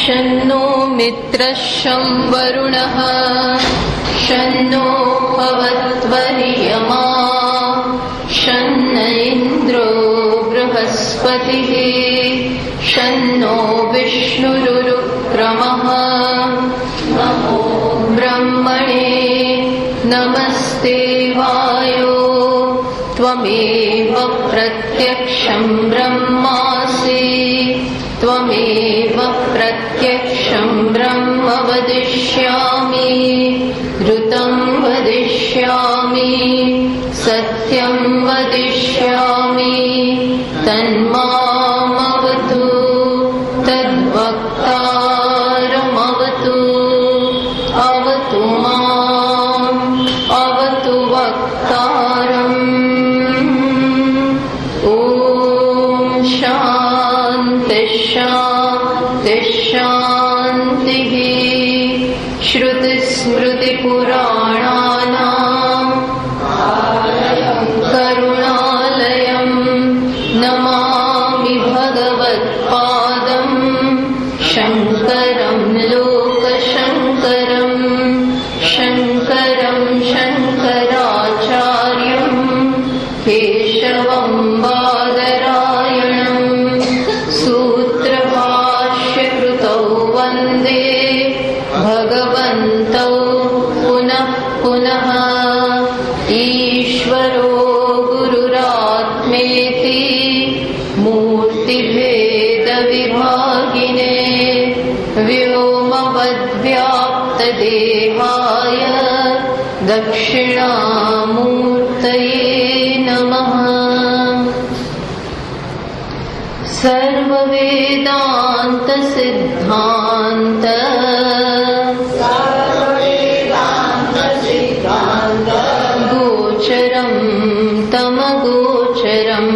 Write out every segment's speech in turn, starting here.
शन्नो मित्रः शं वरुणः शन्नो भवत्वर्यमा शन्न इन्द्रो बृहस्पतिः शन्नो विष्णुरुक्रमः नमो ब्रह्मणे नमस्ते वायो त्वमेव प्रत्यक्षं ब्रह्मासि त्वमेव प्रत्यक्षं ब्रह्म वदिष्यामि ऋतं वदिष्यामि सत्यं वदिष्यामि तन्मामवतु तद्वक्तारमवतु अवतु माम् अवतु वक्तारम् ॐ शान्ति शान्ति शान्तिः श्रुतिस्मृतिपुराणानाम् करुणालयं नमामि भगवत्पादं शङ्करं लोकशङ्करं शङ्करं शङ्कराचार्यं केशवं बादरायणं सूत्रभाष्यकृतौ वन्दे भगवन्तौ पुनः पुनः ईश्वरो गुरुरात्मेति मूर्तिभेदविभागिने व्योमवद्व्याप्तदेहाय दक्षिणामूर्तये नमः। सर्ववेदान्तसिद्धान्त गोचरं तमगोचरं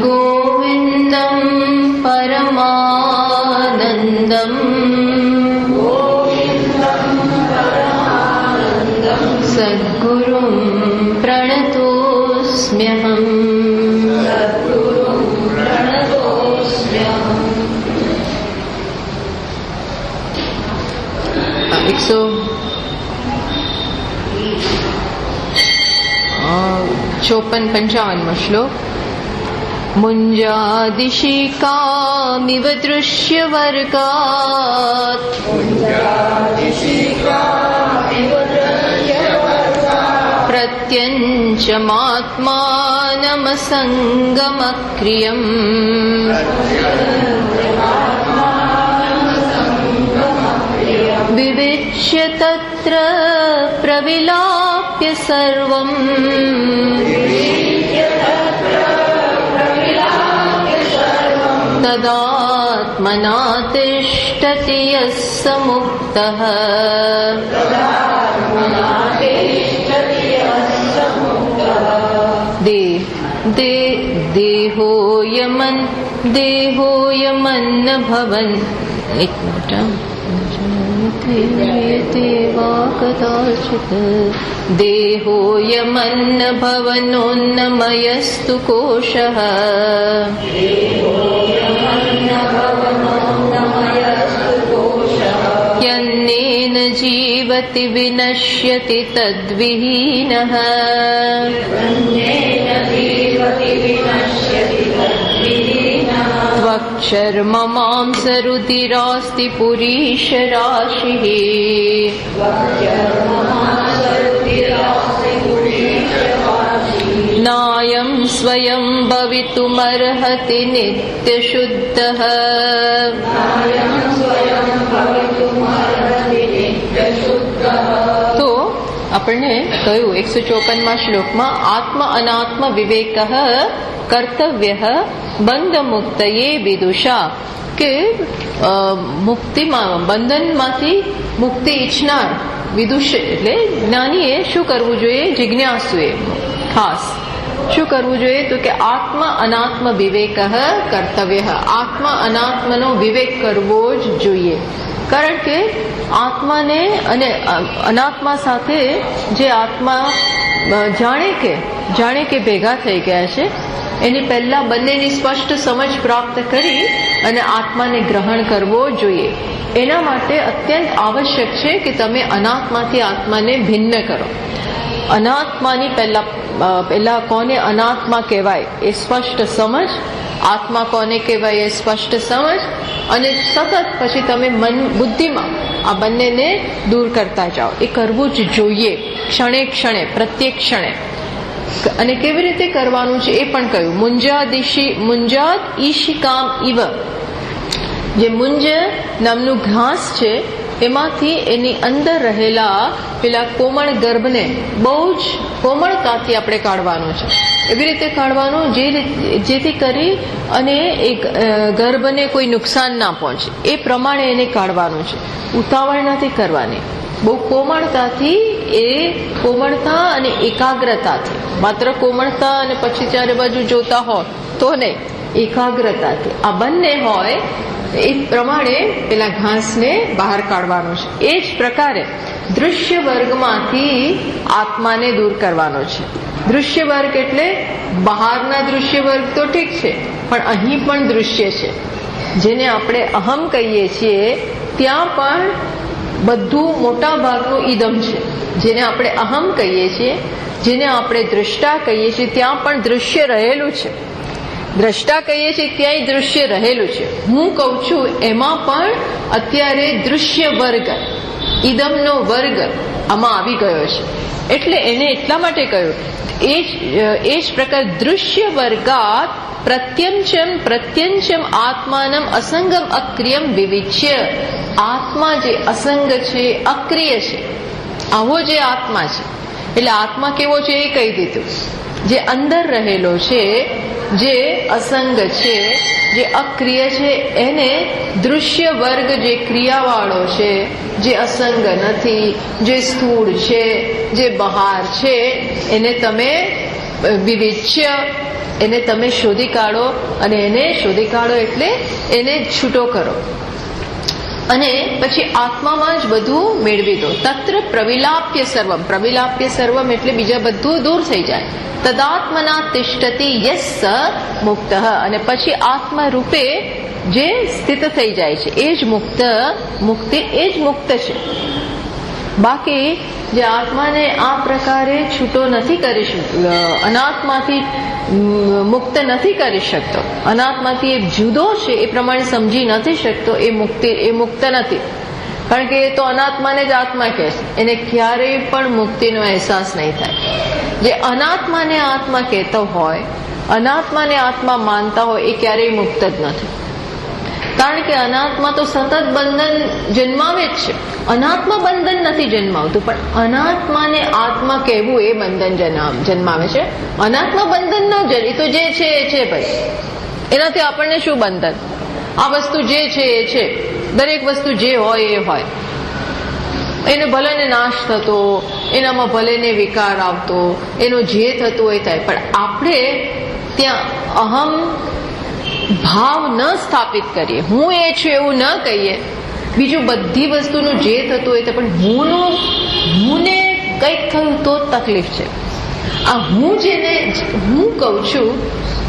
गोविन्दं परमानन्दम् सद्गुरुं प्रणतोऽस्म्यहम्। 154-55 श्लोक। मुञ्जादिशिखामिव दृश्यवर्गात् प्रत्यञ्चमात्मानमसङ्गमक्रियम् विविच्य तत्र प्रविलाप्य सर्वम् तदात्मना तिष्ठति यः स मुक्तः। देहोऽयमन्न भवन् कदाचित् देहोऽयमन्न भवनोन्नमयस्तु कोशः यन्नेन जीवति विनश्यति तद्विहीनः। त्वक्चर्म मांसरुधिरास्ति पुरीशराशिः नायं स्वयं भवितुमर्हति नित्यशुद्धः। तो આપણે કહ્યું 154માં શ્લોકમાં આત્મ અનાત્મ વિવેકઃ કર્તવ્યઃ બંધ મુક્તયે વિદુષા કે મુક્તિમાં બંધનમાંથી મુક્તિ ઈચ્છનાર વિદુષ એટલે જ્ઞાનીએ શું કરવું જોઈએ? જિજ્ઞાસુએ ખાસ શું કરવું જોઈએ? તો કે આત્મ અનાત્મ વિવેકઃ કર્તવ્યઃ આત્મ અનાત્મનો વિવેક કરવો જ જોઈએ। કારણ કે આત્માને અને અનાત્મા સાથે જે આત્મા જાણે કે ભેગા થઈ ગયા છે એની પહેલા બંનેની સ્પષ્ટ સમજ પ્રાપ્ત કરી અને આત્માને ગ્રહણ કરવો જોઈએ. એના માટે અત્યંત આવશ્યક છે કે તમે અનાત્માથી આત્માને ભિન્ન કરો. અનાત્માની પહેલા કોને અનાત્મા કહેવાય એ સ્પષ્ટ સમજ, આત્મા કોને કહેવાય એ સ્પષ્ટ સમજ, અને સતત પછી તમે મન બુદ્ધિમાં આ બંનેને દૂર કરતા જાઓ. એ કરવું જ જોઈએ, ક્ષણે ક્ષણે, પ્રત્યેક ક્ષણે. અને કેવી રીતે કરવાનું છે એ પણ કહ્યું. મુંજાદ ઈશિકામ ઇવ, જે મુંજ નામનું ઘાસ છે એમાંથી એની અંદર રહેલા પેલા કોમળ ગર્ભને બહુ જ કોમળતાથી આપણે કાઢવાનું છે. એવી રીતે કાઢવાનું જેથી કરી અને એ ગર્ભને કોઈ નુકસાન ના પહોંચે એ પ્રમાણે એને કાઢવાનું છે. ઉતાવળ નથી કરવાની, બહુ કોમળતાથી, એ કોમળતા અને એકાગ્રતાથી, માત્ર કોમળતા અને પછી ચારે બાજુ જોતા હોય તો નહીં, એકાગ્રતાથી આ બંને હોય એ પ્રમાણે પેલા ઘાસને બહાર કાઢવાનું છે. એ જ પ્રકારે દૃશ્ય વર્ગમાંથી આત્માને દૂર કરવાનો છે. દૃશ્ય વર્ગ એટલે બહારના દૃશ્ય વર્ગ તો ઠીક છે, પણ અહીં પણ દૃશ્ય છે, જેને આપણે અહમ કહીએ છીએ. ત્યાં પણ બધું મોટા ભાગનું ઈદમ છે. જેને આપણે અહમ કહીએ છીએ, જેને આપણે દ્રષ્ટા કહીએ છીએ, ત્યાં પણ દૃશ્ય રહેલું છે. દ્રષ્ટા કહીએ છીએ ત્યાંય દૃશ્ય રહેલું છે. હું કહું છું એમાં પણ અત્યારે દૃશ્ય વર્ગ, ઈદમનો વર્ગ આમાં આવી ગયો છે. એટલે એને એટલા માટે કહ્યું. એ જ પ્રકાર દૃશ્ય વર્ગાત પ્રત્યંચમ આત્માનમ અસંગમ અક્રિયમ વિવિચ્ય. આત્મા જે અસંગ છે, અક્રિય છે, આવો જે આત્મા છે, એટલે આત્મા કેવો છે એ કહી દીધું. જે અંદર રહેલો છે, જે અસંગ છે, જે અક્રિય છે, એને દૃશ્ય વર્ગ જે ક્રિયાવાળો છે, જે અસંગ નથી, જે સ્થૂળ છે, જે બહાર છે, એને તમે વિવિચ્ય, એને તમે શોધી કાઢો. અને એને શોધી કાઢો એટલે એને છૂટો કરો અને પછી આત્મામાં જ બધું મેળવી દો. તત્ર પ્રવિલાપ્ય સર્વમ, પ્રવિલાપ્ય સર્વમ એટલે બીજા બધું દૂર થઈ જાય. તદાત્મના તિષ્ઠતિ યસ મુક્ત, અને પછી આત્મા રૂપે જે સ્થિત થઈ જાય છે એ જ મુક્તિ, એ જ મુક્ત છે. બાકી જે આત્માને આ પ્રકારે છૂટો નથી કરી શકતો, અનાત્માથી મુક્ત નથી કરી શકતો, અનાત્માથી એ જુદો છે એ પ્રમાણે સમજી નથી શકતો, એ મુક્ત નથી. કારણ કે એ તો અનાત્માને જ આત્મા કહે છે, એને ક્યારેય પણ મુક્તિનો અહેસાસ નહીં થાય. જે અનાત્માને આત્મા કહેતો હોય, અનાત્માને આત્મા માનતા હોય, એ ક્યારેય મુક્ત જ નથી. કારણ કે અનાત્મા તો સતત બંધન જન્માવે જ છે. અનાત્મા બંધન નથી જન્માવતું, પણ અનાત્માને આત્મા કહેવું એ બંધન જન્માવે છે. અનાત્મા બંધન ન જન્મે, તો જે છે એ છે ભાઈ, એનાથી આપણને શું બંધન? આ વસ્તુ જે છે એ છે, દરેક વસ્તુ જે હોય એ હોય. એને ભલે ને નાશ થતો, એનામાં ભલે ને વિકાર આવતો, એનો જે થતો એ થાય, પણ આપણે ત્યાં અહમ ભાવ ન સ્થાપિત કરીએ, હું એ છું એવું ન કહીએ. બીજું બધી વસ્તુનું જે થતું હોય તો, પણ હુંને કંઈક થયું તો તકલીફ છે. આ હું જેને હું કહું છું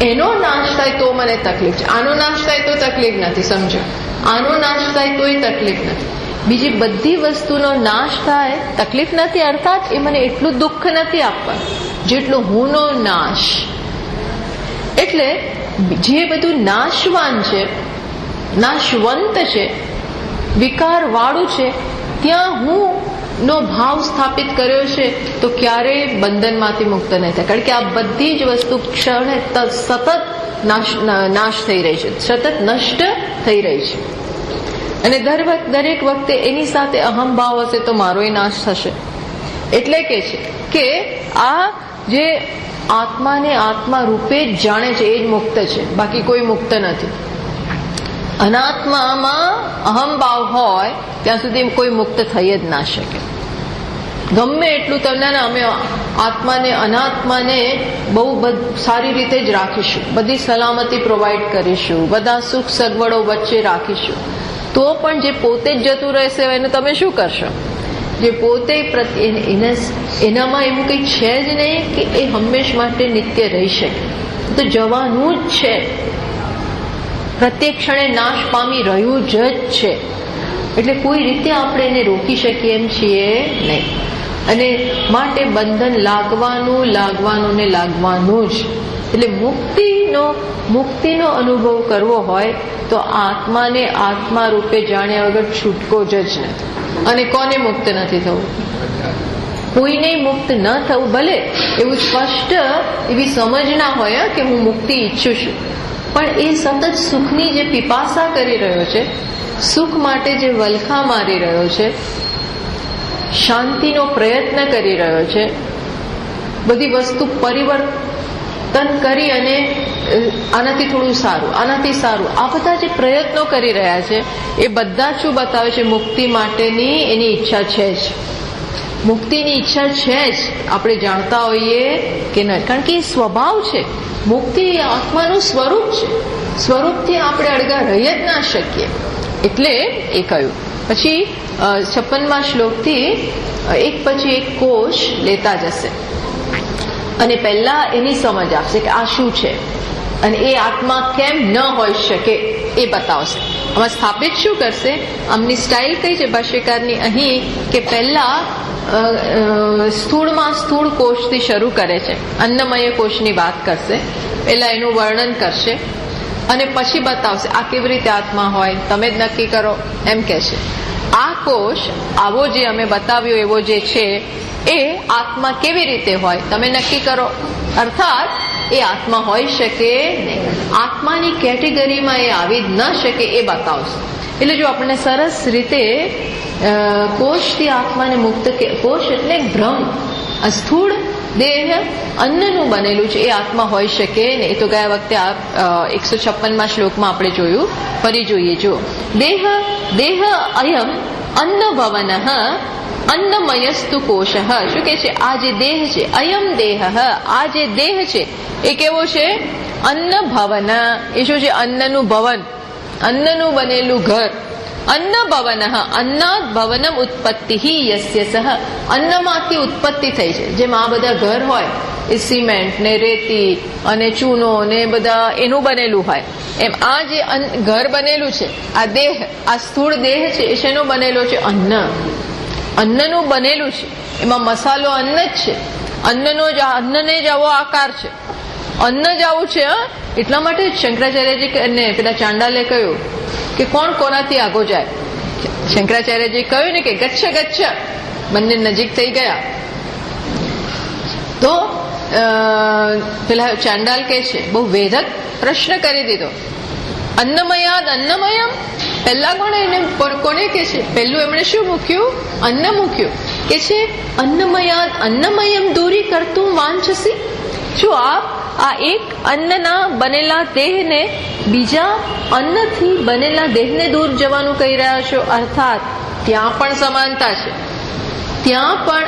એનો નાશ થાય તો મને તકલીફ છે. આનો નાશ થાય તો તકલીફ નથી, સમજો. આનો નાશ થાય તોય તકલીફ નથી. બીજી બધી વસ્તુનો નાશ થાય તકલીફ નથી, અર્થાત એ મને એટલું દુઃખ નથી આપવા જેટલો હુંનો નાશ. એટલે જે બધું નાશવાન છે, નાશવંત છે, વિકાર વાળું છે, ત્યાં હું નો ભાવ સ્થાપિત કર્યો છે તો ક્યારેય બંધનમાંથી મુક્ત નહીં થાય. કારણ કે આ બધી જ વસ્તુ ક્ષણે સતત નાશ થઈ રહી છે, સતત નષ્ટ થઈ રહી છે. અને દરેક વખતે એની સાથે અહમભાવ હશે તો મારોય નાશ થશે. એટલે કે છે કે આ જે આત્માને આત્મા રૂપે જ જાણે છે એ જ મુક્ત છે, બાકી કોઈ મુક્ત નથી. અનાત્મામાં અહમભાવ હોય ત્યાં સુધી કોઈ મુક્ત થઈ જ ના શકે. ગમે એટલું તમને અમે આત્માને અનાત્માને બહુ સારી રીતે જ રાખીશું, બધી સલામતી પ્રોવાઈડ કરીશું, બધા સુખ સગવડો વચ્ચે રાખીશું, તો પણ જે પોતે જ જતું રહેશે એને તમે શું કરશો? જે પોતે એનામાં એવું કંઈ છે જ નહીં કે એ હંમેશ માટે નિત્ય રહી શકે. તો જવાનું જ છે, પ્રત્યેક ક્ષણે નાશ પામી રહ્યું જ છે. એટલે કોઈ રીતે આપણે એને રોકી શકીએ એમ છીએ નહીં. અને માટે બંધન લાગવાનું ને લાગવાનું જ. એટલે મુક્તિનો અનુભવ કરવો હોય તો આત્માને આત્મા રૂપે જાણ્યા વગર છૂટકો જ નથી. અને કોને મુક્ત નથી થવું? કોઈને મુક્ત ન થવું. ભલે એવું સ્પષ્ટ એવી સમજ ના હોય કે હું મુક્તિ ઈચ્છું છું, પણ એ સતત સુખની જે પીપાસા કરી રહ્યો છે, સુખ માટે જે વલખા મારી રહ્યો છે, શાંતિનો પ્રયત્ન કરી રહ્યો છે, બધી વસ્તુ પરિવર્તન કરી અને આનાથી થોડું સારું, આનાથી સારું, આ બધા જે પ્રયત્નો કરી રહ્યા છે એ બધા શું બતાવે છે? મુક્તિ માટેની એની ઈચ્છા છે જ. મુક્તિની ઈચ્છા છે જ, આપણે જાણતા હોઈએ કે નહીં. કારણ કે એ સ્વભાવ છે. મુક્તિ એ આત્માનું સ્વરૂપ છે. સ્વરૂપથી આપણે અળગા રહી જ ના શકીએ. એટલે એ કહ્યું. પછી 56મા શ્લોકથી એક પછી એક કોષ લેતા જશે અને પહેલા એની સમજ આપશે કે આ શું છે અને એ આત્મા કેમ ન હોઈ શકે એ બતાવશે. આમાં સ્થાપિત શું કરશે? આમની સ્ટાઇલ કઈ છે ભાષ્યકારની અહીં કે પહેલા સ્થૂળમાં સ્થૂળ કોષથી શરૂ કરે છે, અન્નમય કોષની વાત કરશે, પહેલા એનું વર્ણન કરશે અને પછી બતાવશે આ કેવી રીતે આત્મા હોય, તમે જ નક્કી કરો એમ કે છે. આ કોષ આવો જે અમે બતાવ્યો એવો જે છે એ આત્મા કેવી રીતે હોય તમે નક્કી કરો. અર્થાત એ આત્મા હોઈ શકે નહીં. આત્માની કેટેગરીમાં એ આવી જ ન શકે એ બતાવશે. એટલે જો આપણને સરસ રીતે કોષથી આત્માને મુક્ત, કોષ એટલે ભ્રમ, સ્થૂળ દેહ અન્નનું બનેલું છે, એ આત્મા હોઈ શકે ને. એ તો ગયા વખતે 156મા શ્લોકમાં આપણે જોયું, ફરી જોઈએ. જો દેહ અયમ અન્ન ભવન અન્નમયસ્તુ કોષ. શું કે છે? આ જે દેહ છે, અયમ દેહ, આ જે દેહ છે એ કેવો છે? અન્ન ભવન. એ શું છે? અન્નનું ભવન, અન્નનું બનેલું ઘર. અન્ન ભવન, અન્નાદ ભવનમ ઉત્પત્તિ યસ્ય સહ. અન્નમાંથી ઉત્પત્તિ થઈ છે. જેમ આ બધા ઘર હોય એ સિમેન્ટ ને રેતી અને ચૂનો ને બધા એનું બનેલું હોય, એમ આ જે ઘર બનેલું છે, આ દેહ, આ સ્થૂળ દેહ છે એ શેનો બનેલો છે? અન્નનું બનેલું છે. એમાં મસાલો અન્ન જ છે. અન્નને જ આવો આકાર છે, અન્ન જ આવું છે. એટલા માટે શંકરાચાર્યજી ને પેલા ચાંડાલે કહ્યું કે કોણ કોનાથી આગો જાય? શંકરાચાર્યજી કહ્યું ને કે ગચ્છ ગચ્છ, બંને નજીક થઈ ગયા. તો પેલા ચાંડાલ કે છે, બહુ વેધક પ્રશ્ન કરી દીધો. અન્નમયાદ અન્નમયમ, પહેલા કોને કે છે? પહેલું એમણે શું મૂક્યું? અન્ન મૂક્યું. કે છે અન્નમયાદ અન્નમયમ દૂરી કરતું વાંચસી. શું આપ આ એક અન્નના બનેલા દેહને બીજા અન્નથી બનેલા દેહને દૂર જવાનું કહી રહ્યા છો? અર્થાત ત્યાં પણ સમાનતા છે. ત્યાં પણ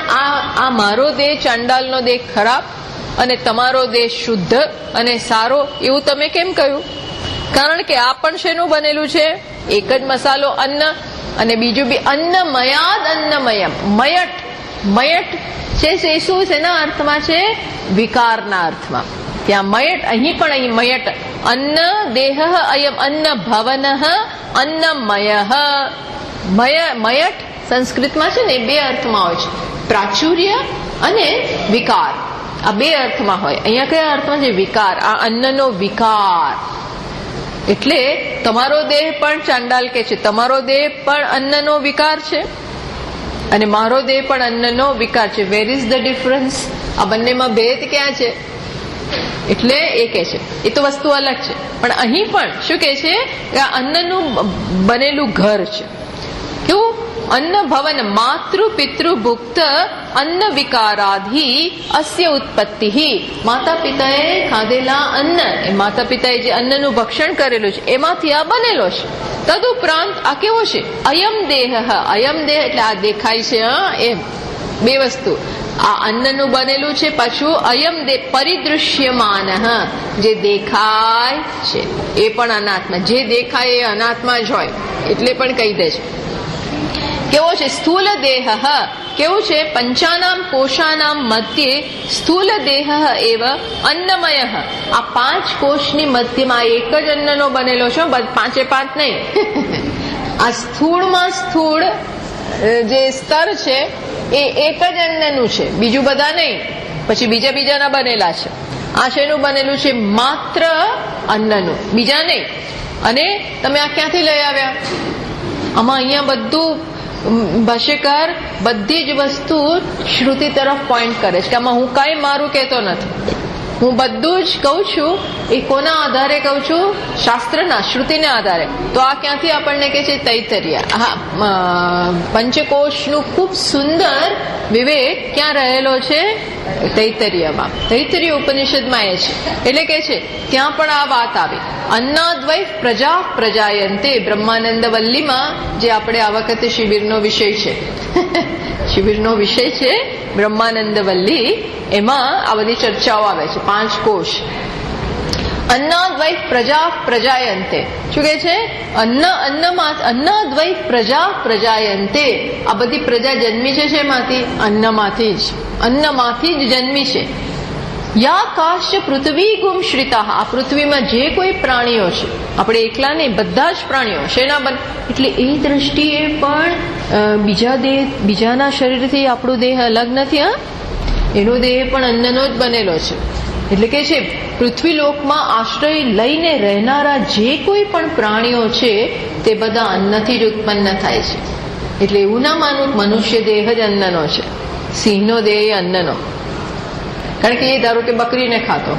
આ મારો દેહ, ચાંડાલનો દેહ ખરાબ અને તમારો દેહ શુદ્ધ અને સારો, એવું તમે કેમ કહ્યું? કારણ કે આ પણ શેનું બનેલું છે? એક જ મસાલો અન્ન, અને બીજું બી અન્નમયાદ અન્નમયમ. મયટ છે એ શું છે? એના અર્થમાં છે વિકારના અર્થમાં. ત્યાં મયટ, અહીં પણ અહીં મયટ. અન્ન દેહ અયમ અન્ન ભવન અન્નમય. મયટ સંસ્કૃતમાં છે ને બે અર્થમાં હોય છે, પ્રાચુર્ય અને વિકાર. આ બે અર્થમાં હોય. અહીંયા કયા અર્થમાં છે? વિકાર. આ અન્નનો વિકાર. એટલે તમારો દેહ પણ, ચાંડાલ કે છે, તમારો દેહ પણ અન્નનો વિકાર છે અને મારો દેહ પણ અન્નનો વિકાર છે. Where is the difference? આ બંનેમાં ભેદ ક્યાં છે? એટલે એ કે છે એ તો વસ્તુ અલગ છે, પણ અહીં પણ શું કે છે? કે આ અન્નનું બનેલું ઘર છે. કેવું? અન્ન ભવન માતૃ પિતૃ ભુક્ત અન્ન વિકારાધી અસ્ય ઉત્પત્તિ. માતા પિતાએ ખાધેલા અન્ન, એ માતા પિતાએ જે અન્નનું ભક્ષણ કરેલું છે એમાંથી આ બનેલો છે. તદુપરાંત આ કેવો છે? અયમ દેહ. અયમ દેહ એટલે આ દેખાય છે, એમ બે વસ્તુ. આ અન્નનું બનેલું છે, પાછું અયમ દેહ પરિદૃશ્યમાન, જે દેખાય છે એ પણ અનાત્મા. જે દેખાય એ અનાત્મા જ હોય એટલે પણ કહી દે છે. કેવો છે? સ્થૂલ દેહ. કેવું છે? પંચાનામ કોશાનામ મધ્યે સ્થૂલ દેહ એવ અન્નમય. આ 5 કોષની મધ્યમાં એક જ અન્નનો બનેલો છે, 5 એ 5 નહીં. આ સ્થૂળમાં સ્થૂળ જે સ્તર છે એ એક જ અન્નનું છે, બીજું બધા નહીં. પછી બીજાના બનેલા છે. આ શેનું બનેલું છે? માત્ર અન્નનું, બીજા નહીં. અને તમે આ ક્યાંથી લઈ આવ્યા? આમાં અહીંયા બધું ભાષ્યકાર બધી જ વસ્તુ શ્રુતિ તરફ પોઈન્ટ કરે છે કે આમાં હું કઈ મારું કહેતો નથી. હું બધું જ કહું છું. એ કોના આધારે કહું છું? શાસ્ત્રના, શ્રુતિના આધારે. તો આ ક્યાંથી આપણને કે છે? તૈતરીય. પંચકોશનું ખૂબ સુંદર વિવેક ક્યાં રહેલો છે? તૈતરીયમાં. તૈતરીય ઉપનિષદમાં એ છે. એટલે કે છે ત્યાં પણ આ વાત આવી. અન્નાદ્વૈ પ્રજા પ્રજાયંતે. બ્રહ્માનંદ વલ્લીમાં જે આપણે આ વખતે શિબિરનો વિષય છે શિબિરનો વિષય છે બ્રહ્માનંદ વલ્લી, એમાં આ બધી ચર્ચાઓ આવે છે. 5 કોષ. અન્નાદ્વૈ પ્રજા પ્રજાયંતે. શું કે છે? અન્નાદ્વૈ પ્રજા પ્રજાયંતે. આ બધી પ્રજા જન્મી છે શેમાંથી? અન્નમાંથી જ. અન્નમાંથી જ જન્મી છે. યા કાશ્ચ પૃથ્વી ગુમશ્રિતા. આ પૃથ્વીમાં જે કોઈ પ્રાણીઓ છે, આપણે એકલા નહીં, બધા જ પ્રાણીઓ શેના બને? એટલે એ દ્રષ્ટિએ પણ બીજાના શરીરથી આપણો દેહ અલગ નથી. એનો દેહ પણ અન્નનો જ બનેલો છે. એટલે કે છે પૃથ્વીલોકમાં આશ્રય લઈને રહેનારા જે કોઈ પણ પ્રાણીઓ છે તે બધા અન્નથી જ ઉત્પન્ન થાય છે. એટલે એવું ના માનવું મનુષ્ય દેહ જ અન્નનો છે, સિંહનો દેહ અન્નનો. કારણ કે એ ધારો કે બકરીને ખાતો,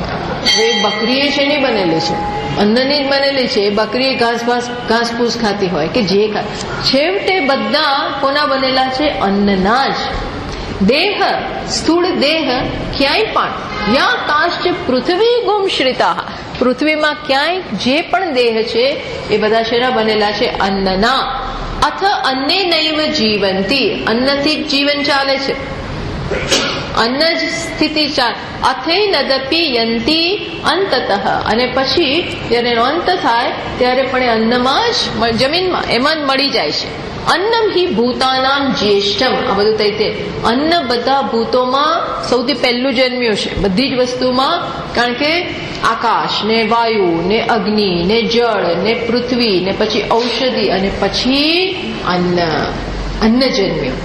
હવે બકરી એ શેની બનેલી છે? અન્નની જ બનેલી છે. એ બકરી ઘાસ ફૂસ ખાતી હોય કે જે છેવટે બધા કોના બનેલા છે? અન્નના જ. દેહ, સ્થૂળ દેહ ક્યાંય પણ યા કાશ્ચ પૃથ્વી ગુમશ્રિતા. પૃથ્વીમાં ક્યાંય જે પણ દેહ છે એ બધા શેના બનેલા છે? અન્નના. અથ અન્ને નૈવ જીવંતી. અન્નથી જ જીવન ચાલે છે, અન્ન જ સ્થિતિ ચાલે. અથૈનદપી યંતી અંતતઃ. અને પછી જયારે એનો અંત થાય ત્યારે પણ એ અન્નમાં જ, જમીનમાં એમાં જ મળી જાય છે. અન્નમ હિ ભૂતાનામ જ્યેષ્ઠમ. આ બધું તૈતે અન્ન બધા ભૂતોમાં સૌથી પહેલું જન્મ્યું છે, બધી જ વસ્તુમાં. કારણ કે આકાશ ને વાયુ ને અગ્નિ ને જળ ને પૃથ્વી ને પછી ઔષધિ અને પછી અન્ન જન્મ્યું.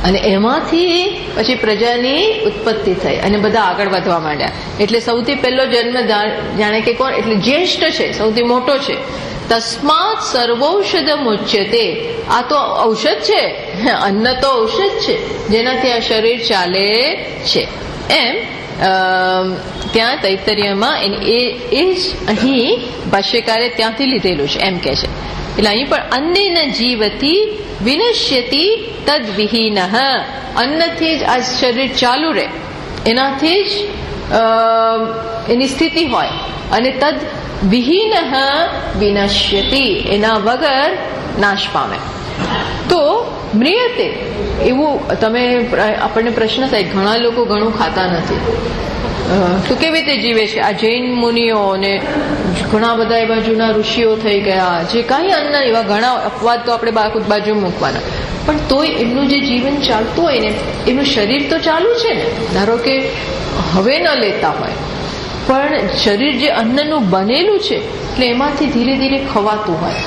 અને એમાંથી પછી પ્રજાની ઉત્પત્તિ થઈ અને બધા આગળ વધવા માંડ્યા. એટલે સૌથી પહેલો જન્મ જાણે કે કોણ? એટલે જ્યેષ્ઠ છે, સૌથી મોટો છે. તસ્માત સર્વૌષધમ ઉચ્યતે. આ તો ઔષધ છે, અન્ન તો ઔષધ છે જેનાથી આ શરીર ચાલે છે. એમ ત્યાં તૈતરીયમાં એ જ અહીં ભાષ્યકારે ત્યાંથી લીધેલું છે એમ કે છે. એટલે અહીં પણ અન્નેન જીવતી વિનશ્યતી તદ વિહીન. અન્નથી જ આ શરીર ચાલુ રહે, એનાથી જ એની સ્થિતિ હોય. અને તદ વિહીન વિનશ્યતી. એના વગર નાશ પામે. તો મ્રિયતે એવું તમે આપણને પ્રશ્ન થાય, ઘણા લોકો ઘણું ખાતા નથી તો કેવી રીતે જીવે છે? આ જૈન મુનિઓ ને ઘણા બધા એવા જૂના ઋષિઓ થઈ ગયા, જે કાંઈ અન્ન, એવા ઘણા અપવાદ તો આપણે બાજુ મૂકવાના, પણ તોય એમનું જે જીવન ચાલતું હોય ને, એમનું શરીર તો ચાલુ છે ને. ધારો કે હવે ન લેતા હોય, પણ શરીર જે અન્નનું બનેલું છે એટલે એમાંથી ધીરે ધીરે ખવાતું હોય,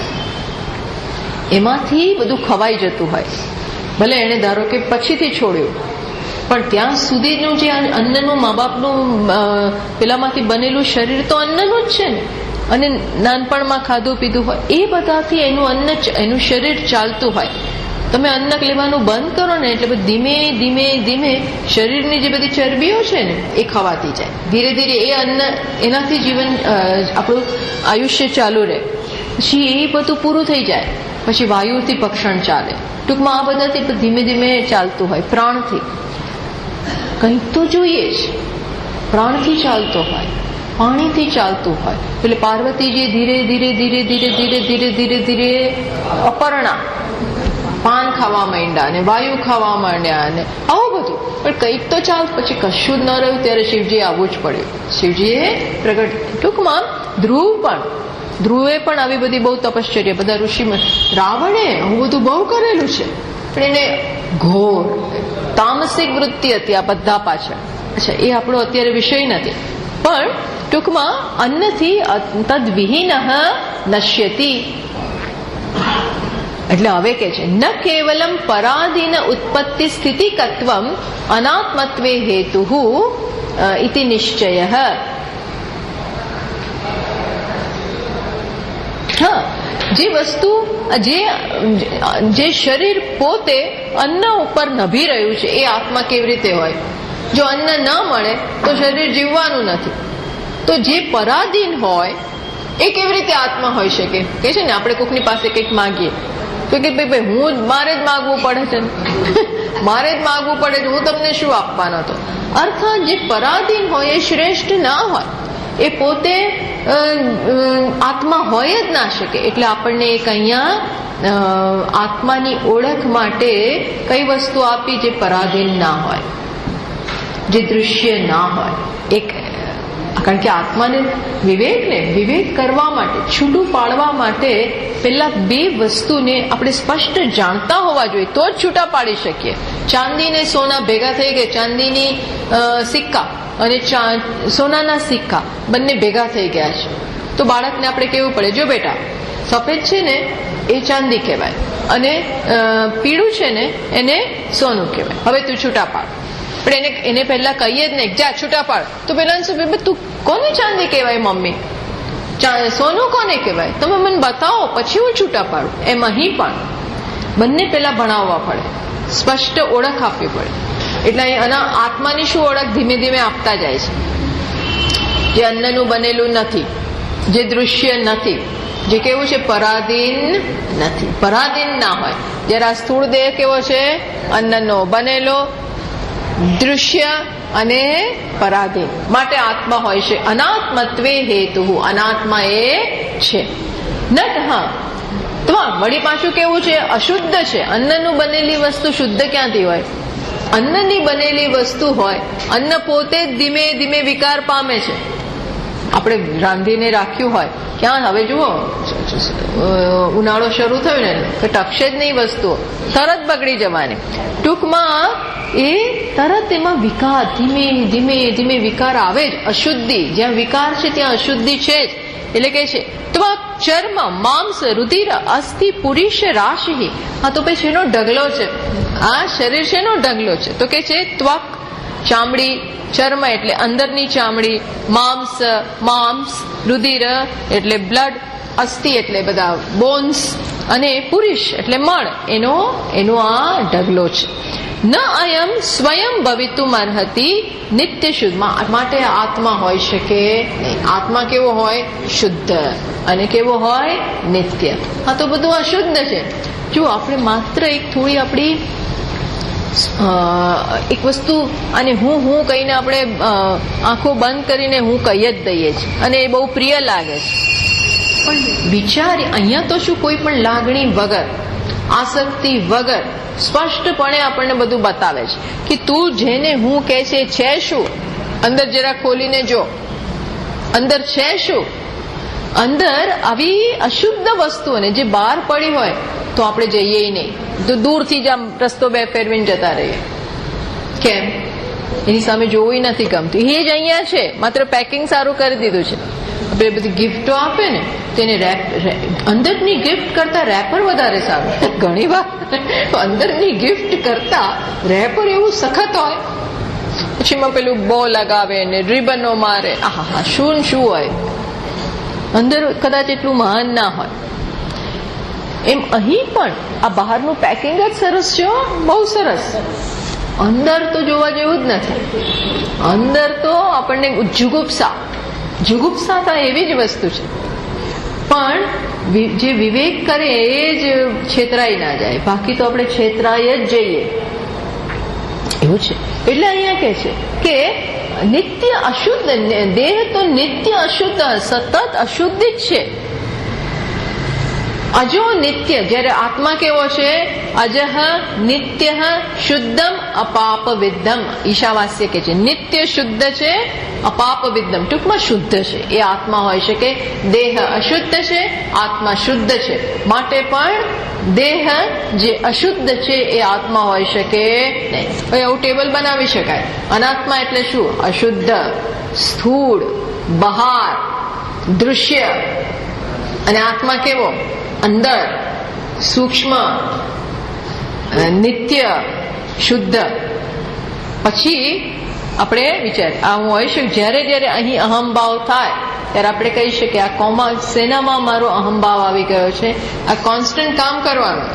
એમાંથી બધું ખવાઈ જતું હોય. ભલે એને ધારો કે પછીથી છોડ્યું, પણ ત્યાં સુધીનું જે અન્નનું, મા બાપનું પેલામાંથી બનેલું શરીર તો અન્નનું જ છે ને. અને નાનપણમાં ખાધું પીધું હોય એ બધાથી એનું શરીર ચાલતું હોય. તમે અન્ન લેવાનું બંધ કરો ને એટલે ધીમે ધીમે ધીમે શરીરની જે બધી ચરબીઓ છે ને એ ખવાતી જાય. ધીરે ધીરે એ અન્ન, એનાથી જીવન આપણું આયુષ્ય ચાલુ રહે. પછી એ બધું પૂરું થઈ જાય, પછી વાયુથી ભક્ષણ ચાલે. ટૂંકમાં આ બધાથી ધીમે ધીમે ચાલતું હોય. પ્રાણથી કંઈક તો જોઈએ જ, પ્રાણથી ચાલતો હોય, પાણીથી ચાલતું હોય. એટલે પાર્વતીજી ધીરે ધીરે ધીરે ધીરે ધીરે ધીરે ધીરે ધીરે અપર્ણા પાન ખાવા માંડ્યા અને વાયુ ખાવા માંડ્યા અને આવું બધું. પણ કંઈક તો ચાલ, પછી કશું જ ન રહ્યું ત્યારે શિવજી આવવું જ પડ્યું. શિવજીએ પ્રગટ. ટૂંકમાં ધ્રુવ પણ ધ્રુવે પણ આવી બધી બહુ તપશ્ચર્યા, બધા ઋષિમાં, રાવણે આવું બધું બહુ કરેલું છે, પણ એને ઘોર તામસિક વૃત્તિ હતી આ બધા પાછળ. અચ્છા, એ આપણો અત્યારે વિષય નથી, પણ ટૂંકમાં અન્નથી તદ વિહીન નશ્યતિ. એટલે હવે કે છે ન કેવલમ પરાધીન ઉત્પત્તિ સ્થિતિકત્વમ અનાત્મત્વે હેતુઃ ઇતિ નિશ્ચયઃ. હા, જે વસ્તુ જે શરીર પોતે અન્ન ઉપર નભી રહ્યું છે એ આત્મા કેવી રીતે હોય? જો અન્ન ન મળે તો શરીર જીવવાનું નથી. તો જે પરાધીન હોય એ કેવી રીતે આત્મા હોઈ શકે? કે છે ને આપણે કોકની પાસે કંઈક માંગીએ તો કે ભાઈ મારે જ માગવું પડે છે, મારે જ માગવું પડે છે, હું તમને શું આપવાનો હતો? અર્થાત જે પરાધીન હોય એ શ્રેષ્ઠ ના હોય, એ પોતે આત્મા હોય જ ના શકે. એટલે આપણને એક અહીંયા આત્માની ઓળખ માટે કઈ વસ્તુ આપી? જે પરાધીન ના હોય, જે દૃશ્ય ના હોય. એક કારણ કે આત્માને વિવેક કરવા માટે, છૂટું પાડવા માટે પેલા બે વસ્તુને આપણે સ્પષ્ટ જાણતા હોવા જોઈએ તો જ છૂટા પાડી શકીએ. ચાંદી ને સોના ભેગા થઈ ગયા, ચાંદીની સિક્કા અને સોનાના સિક્કા બંને ભેગા થઈ ગયા છે, તો બાળકને આપણે કેવું પડે, જો બેટા સફેદ છે ને એ ચાંદી કહેવાય અને પીળું છે ને એને સોનું કહેવાય, હવે તું છૂટા પાડ. પણ એને પહેલા કહીએ જ નહીં, જા છૂટા પાડ. તો પેલા તું કોને ચાંદી કહેવાય મમ્મી, સોનું કોને કહેવાય, તમે મને બતાવો પછી હું છૂટા પાડું. એમ અહીં પણ બંને પેલા ભણાવવા પડે, સ્પષ્ટ ઓળખ આપવી પડે. એટલે આના આત્માની શું ઓળખ ધીમે ધીમે આપતા જાય છે? જે અન્નનું બનેલું નથી, જે દૃશ્ય નથી, જે કેવું છે પરાધીન નથી, પરાધીન ના હોય. જયારે આ સ્થૂળ દેહ કેવો છે? અન્નનો બનેલો, દૃશ્ય અને પરાધીન માટે આત્મા હોય છે. અનાત્મત્વે હેતુ, અનાત્મા એ છે. નટ હા તો વળી પાછું કેવું છે? અશુદ્ધ છે. અન્નનું બનેલી વસ્તુ શુદ્ધ ક્યાંથી હોય? અન્નની બનેલી વસ્તુ હોય, અન્ન પોતે જ ધીમે ધીમે વિકાર પામે છે. આપણે રાંધીને રાખ્યું હોય, ક્યાં હવે જુઓ ઉનાળો શરૂ થયો ને કે ટકશે જ નહીં વસ્તુઓ, તરત બગડી જવાની. ટૂંકમાં એ તરત એમાં વિકાર ધીમે ધીમે ધીમે વિકાર આવે જ. અશુદ્ધિ, જ્યાં વિકાર છે ત્યાં અશુદ્ધિ છે જ. એટલે કે છે ત્વક ચર્મ માંસ રુધિર અસ્થિ પુરીશ રાશિ. હા તો પછી શેનો ઢગલો છે? આ શરીર શેનો ઢગલો છે? તો કે છે ત્વક, ચામડી, ચર્મ એટલે અંદરની ચામડી, માંસ, રુધિર એટલે બ્લડ, અસ્થિ એટલે બધા બોન્સ, અને પુરુષ એટલે મળ, એનો આ ઢગલો છે. ન અયમ સ્વયં ભવિતુમ અર્હતિ નિત્ય શુદ્ધ. માટે આત્મા હોય શકે નહીં. આત્મા કેવો હોય? શુદ્ધ. અને કેવો હોય? નિત્ય. હા તો બધું અશુદ્ધ છે. જો આપણે માત્ર એક થોડી આપણી એક વસ્તુ અને હું કહીને આપણે આંખો બંધ કરીને હું કહી જ દઈએ છીએ અને એ બહુ પ્રિય લાગે છે. પણ વિચારી અહીંયા તો શું કોઈ પણ લાગણી વગર, આસક્તિ વગર સ્પષ્ટપણે આપણને બધું બતાવે છે કે તું જેને હું કહે છે શું? અંદર જરા ખોલીને જો, અંદર છે શું? અંદર આવી અશુદ્ધ વસ્તુઓને જે બહાર પડી હોય તો આપણે જઈએ નહીં, તો દૂરથી જ આમ રસ્તો બે ફેરવીને જતા રહીએ. કેમ? એની સામે જોવું નથી ગમતું. એ જ અહીંયા છે, માત્ર પેકિંગ સારું કરી દીધું છે. આપણે બધી ગિફ્ટો આપે ને તેને અંદરની ગિફ્ટ કરતા રેપર વધારે સારું. ઘણી વાર અંદરની ગિફ્ટ કરતા રેપર એવું સખત હોય, પછી એમાં પેલું બો લગાવે ને રિબનો મારે, આહા શું હોય. અંદર કદાચ એટલું મહાન ના હોય. એમ અહીં પણ આ બહારનું પેકિંગ જ સરસ છે, બહુ સરસ. અંદર તો જોવા જેવું જ નથી. અંદર તો આપણને જુગુપ્સા થાય એવી જ વસ્તુ છે. પણ જે વિવેક કરે એ જ છેતરાઈ ના જાય, બાકી તો આપણે છેતરાઈ જ જઈએ એવું છે. એટલે અહીંયા કે છે કે નિત્ય અશુદ્ધ દેહ તો નિત્ય અશુદ્ધ, સતત અશુદ્ધ જ છે. અજો નિત્ય, જ્યારે આત્મા કેવો છે? અજહ નિત્ય શુદ્ધમ અપાપ વિદ્ધમ. ઈશાવાસ્ય કે છે નિત્ય શુદ્ધ છે, અપાપ વિદ્ધમ ટૂંકમાં શુદ્ધ છે એ આત્મા હોય છે. કે દેહ અશુદ્ધ છે, આત્મા શુદ્ધ છે, માટે પણ દેહ જે અશુદ્ધ છે એ આત્મા હોઈ શકે નહીં. હવે આવું ટેબલ બનાવી શકાય. અનાત્મા એટલે શું? અશુદ્ધ, સ્થૂળ, બહાર, દૃશ્ય. અને આત્મા કેવો? અંદર, સૂક્ષ્મ, નિત્ય, શુદ્ધ. પછી આપણે વિચાર હું હોય છે જ્યારે જ્યારે અહીં અહંભાવ થાય ત્યારે આપણે કહી શકીએ આ કોમા શેનામાં મારો અહંભાવ આવી ગયો છે, આ કોન્સ્ટન્ટ કામ કરવાનું.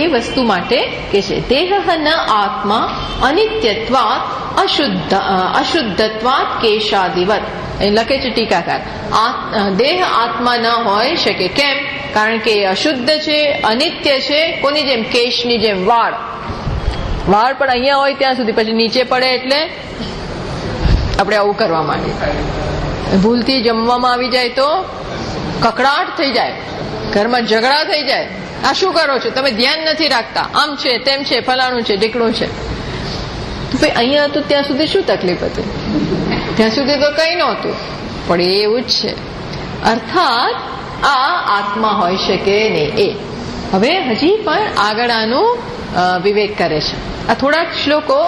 એ વસ્તુ માટે કે છે દેહ ન આત્મા અનિત્યત્વાત અશુદ્ધત્વાત કેશાદિવત. એ લખે છે ટીકાકાર, દેહ આત્મા ન હોય શકે. કેમ? કારણ કે એ અશુદ્ધ છે, અનિત્ય છે. કોની જેમ? કેશની જેમ. વાળ પણ અહીંયા હોય ત્યાં સુધી, પછી નીચે પડે એટલે આપણે આવું કરવા માંડીએ. ભૂલથી જમવામાં આવી જાય તો કકડાટ થઈ જાય, ઘરમાં ઝઘડા થઈ જાય. આ શું કરો છો તમે? ધ્યાન નથી રાખતા, આમ છે તેમ છે, ફલાણું છે ઢીકણું છે. તો ભાઈ અહીંયા હતું ત્યાં સુધી શું તકલીફ હતી? ત્યાં સુધી તો કઈ નહોતું. પણ એવું જ છે. અર્થાત આ આત્મા હોઈ શકે નહીં. એ હવે હજી પણ આગળ આનું વિવેક કરે છે. આ થોડાક શ્લોકો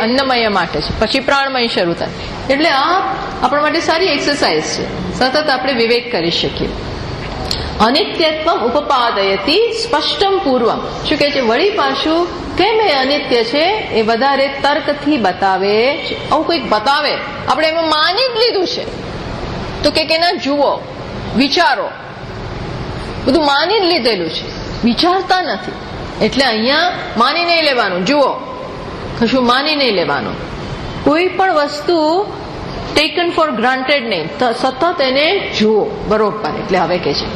અન્નમય માટે છે, પછી પ્રાણમય શરૂ થાય. એટલે આ આપણા માટે સારી એક્સરસાઇઝ છે. સતત આપણે વિવેક કરી શકીએ. અનિત્યત્વ ઉપપાદયતી સ્પષ્ટમ પૂર્વમ. શું કહે છે? વળી પાછું કેમ એ અનિત્ય છે એ વધારે તર્કથી બતાવે છે. આવું કંઈક બતાવે, આપણે એમાં માની જ લીધું છે તો કે ના જુઓ, વિચારો, બધું માની જ લીધેલું છે, વિચારતા નથી. એટલે અહીંયા માની નહીં લેવાનું, જુઓ, કશું માની નહીં લેવાનું. કોઈ પણ વસ્તુ ટેકન ફોર ગ્રાન્ટેડ નહીં, સતત એને જુઓ બરોબર. એટલે હવે કે છે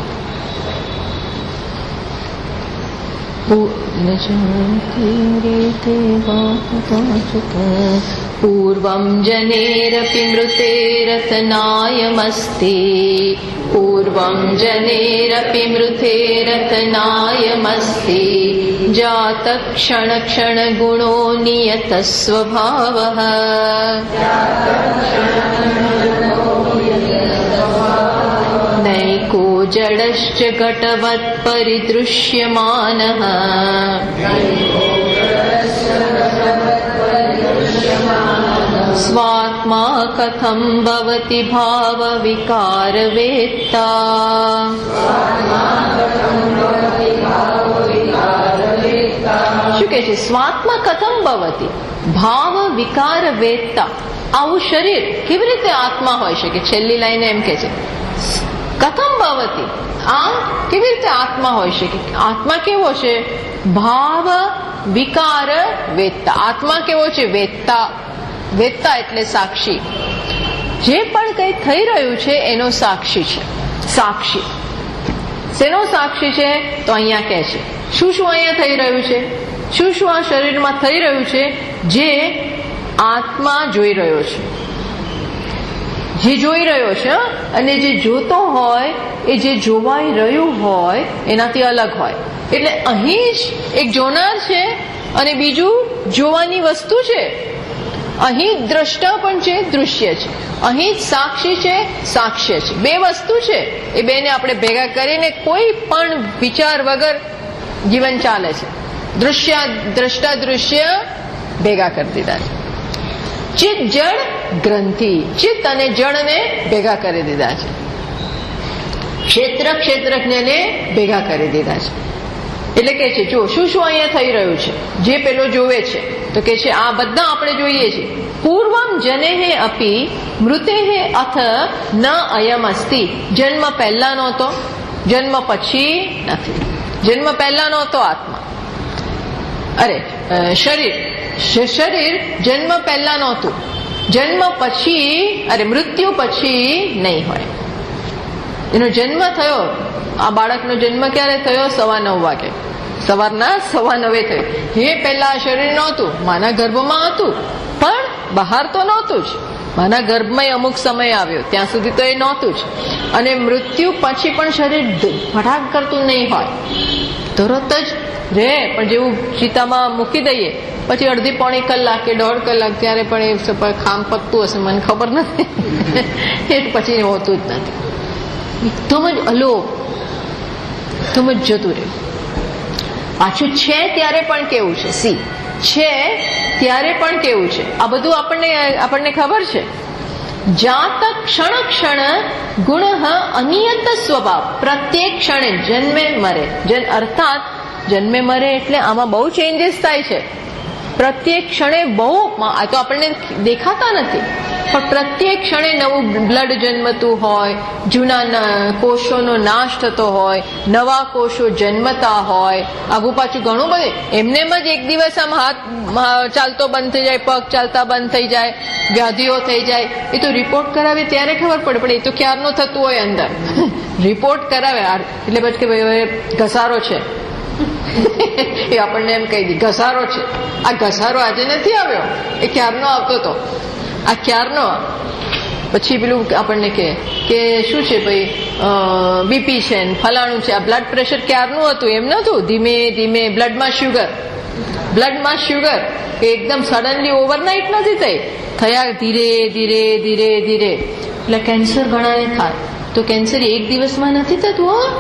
પૂર્વમ જનેરપી મૃતેરતનાયમસ્તિ. પૂર્વમ જનેરપી મૃતેરતનાયમસ્તિ. જાત ક્ષણ ક્ષણ ગુણો નિયત સ્વભાવઃ. નૈકો જડશ્ચ ઘટવત પરિદૃશ્યમાનઃ. સ્વાત્મા કથમ ભવતિ ભાવ વિકાર વેત્તા. શું કે છે? સ્વાત્મા કથમ ભવતિ ભાવ વિકાર વેત્તા. આવું શરીર કેવી રીતે આત્મા હોઈ શકે? છેલ્લી લાઈને એમ કે છે કથમ ભવતી, આ કેવી રીતે આત્મા હોઈ શકે? આત્મા કેવો છે? ભાવ વિકાર વેત્તા. આત્મા કેવો છે? વેત્તા. વેત્તા એટલે સાક્ષી. જે પણ કંઈ થઈ રહ્યું છે એનો સાક્ષી છે. સાક્ષી શેનો સાક્ષી છે? તો અહીંયા કહે છે શું શું અહીંયા થઈ રહ્યું છે, શું શું આ શરીરમાં થઈ રહ્યું છે જે આત્મા જોઈ રહ્યો છે. જે જોઈ રહ્યો છે અને જે જોતો હોય એ જે જોવાઈ રહ્યું હોય એનાથી અલગ હોય. એટલે અહીં જ એક જોનાર છે અને બીજું જોવાની વસ્તુ છે. અહીં દ્રષ્ટા પણ છે, દૃશ્ય છે. અહીં જ સાક્ષી છે, સાક્ષ્ય છે. બે વસ્તુ છે. એ બેને આપણે ભેગા કરીને કોઈ પણ વિચાર વગર જીવન ચાલે છે. દ્રષ્ટા દૃશ્ય ભેગા કરી દીધા છે. ચિત્ત જળ ગ્રંથિ, ચિત્ત અને જળને ભેગા કરી દીધા છે. ક્ષેત્ર ક્ષેત્રજ્ઞને ભેગા કરી દીધા છે. એટલે કે છે જો શું શું અહીંયા થઈ રહ્યું છે, જે પેલો જોવે છે તો કે છે આ બધા આપણે જોઈએ છીએ. પૂર્વમ જનેહે અપી મૃતેહે અથ ન અયમ અસ્તિ. જન્મ પહેલા નહોતો, જન્મ પછી નથી. જન્મ પહેલા નહોતો આત્મા, શરીર જન્મ પહેલા નહોતું, જન્મ પછી મૃત્યુ પછી નહીં હોય. એનો જન્મ થયો, આ બાળકનો જન્મ ક્યારે થયો? 9:15 વાગે, સવારના 9:15 થયો. એ પહેલા શરીર નહોતું, માના ગર્ભમાં હતું પણ બહાર તો નહોતું જ. માના ગર્ભમાં અમુક સમય આવ્યો, ત્યાં સુધી તો એ નહોતું જ. અને મૃત્યુ પછી પણ શરીર ભડાક કરતું નહીં હોય, તરત જ રે. પણ જેવું ચિતામાં મૂકી દઈએ પછી અડધી પોણી કલાક કે 1.5 કલાક ત્યારે પણ એ ખામ પકતું હશે, મને ખબર નથી. એ પછી હોતું જ નથી, એકદમ જ અલોપ, એકદમ જ જતું રહે. પાછું છે ત્યારે પણ કેવું છે, છે ત્યારે પણ કેવું છે, આ બધું આપણને ખબર છે. જાત ક્ષણ ક્ષણ ગુણ અનિયત સ્વભાવ, પ્રત્યેક ક્ષણે જન્મે મરે. અર્થાત જન્મે મરે એટલે આમાં બહુ ચેન્જીસ થાય છે. પ્રત્યેક ક્ષણે બહુ, આ તો આપણને દેખાતા નથી, પણ પ્રત્યેક ક્ષણે નવું બ્લડ જન્મતું હોય, જૂના કોષોનો નાશ થતો હોય, નવા કોષો જન્મતા હોય. આવું પાછું ઘણું બધું એમનેમ જ એક દિવસ આમ હાથ ચાલતો બંધ થઈ જાય, પગ ચાલતા બંધ થઈ જાય, વ્યાધિઓ થઈ જાય. એ તો રિપોર્ટ કરાવે ત્યારે ખબર પડે, પણ એ તો ક્યારનું થતું હોય અંદર. રિપોર્ટ કરાવે એટલે પછી કે ભાઈ ઘસારો છે, એ આપણને એમ કહી દે ઘસારો છે. આ ઘસારો આજે નથી આવ્યો, એ ક્યારનો આવતો હતો, આ ક્યારનો. પછી પેલું આપણને કે શું છે ભાઈ, બીપી છે ને ફલાણું છે. આ બ્લડ પ્રેશર ક્યારનું હતું, એમ નતું. ધીમે ધીમે બ્લડમાં શુગર એ એકદમ સડનલી ઓવરનાઇટ નથી થયા, ધીરે ધીરે ધીરે ધીરે. એટલે કેન્સર ઘણાને થાય, તો કેન્સર એક દિવસમાં નથી થતું.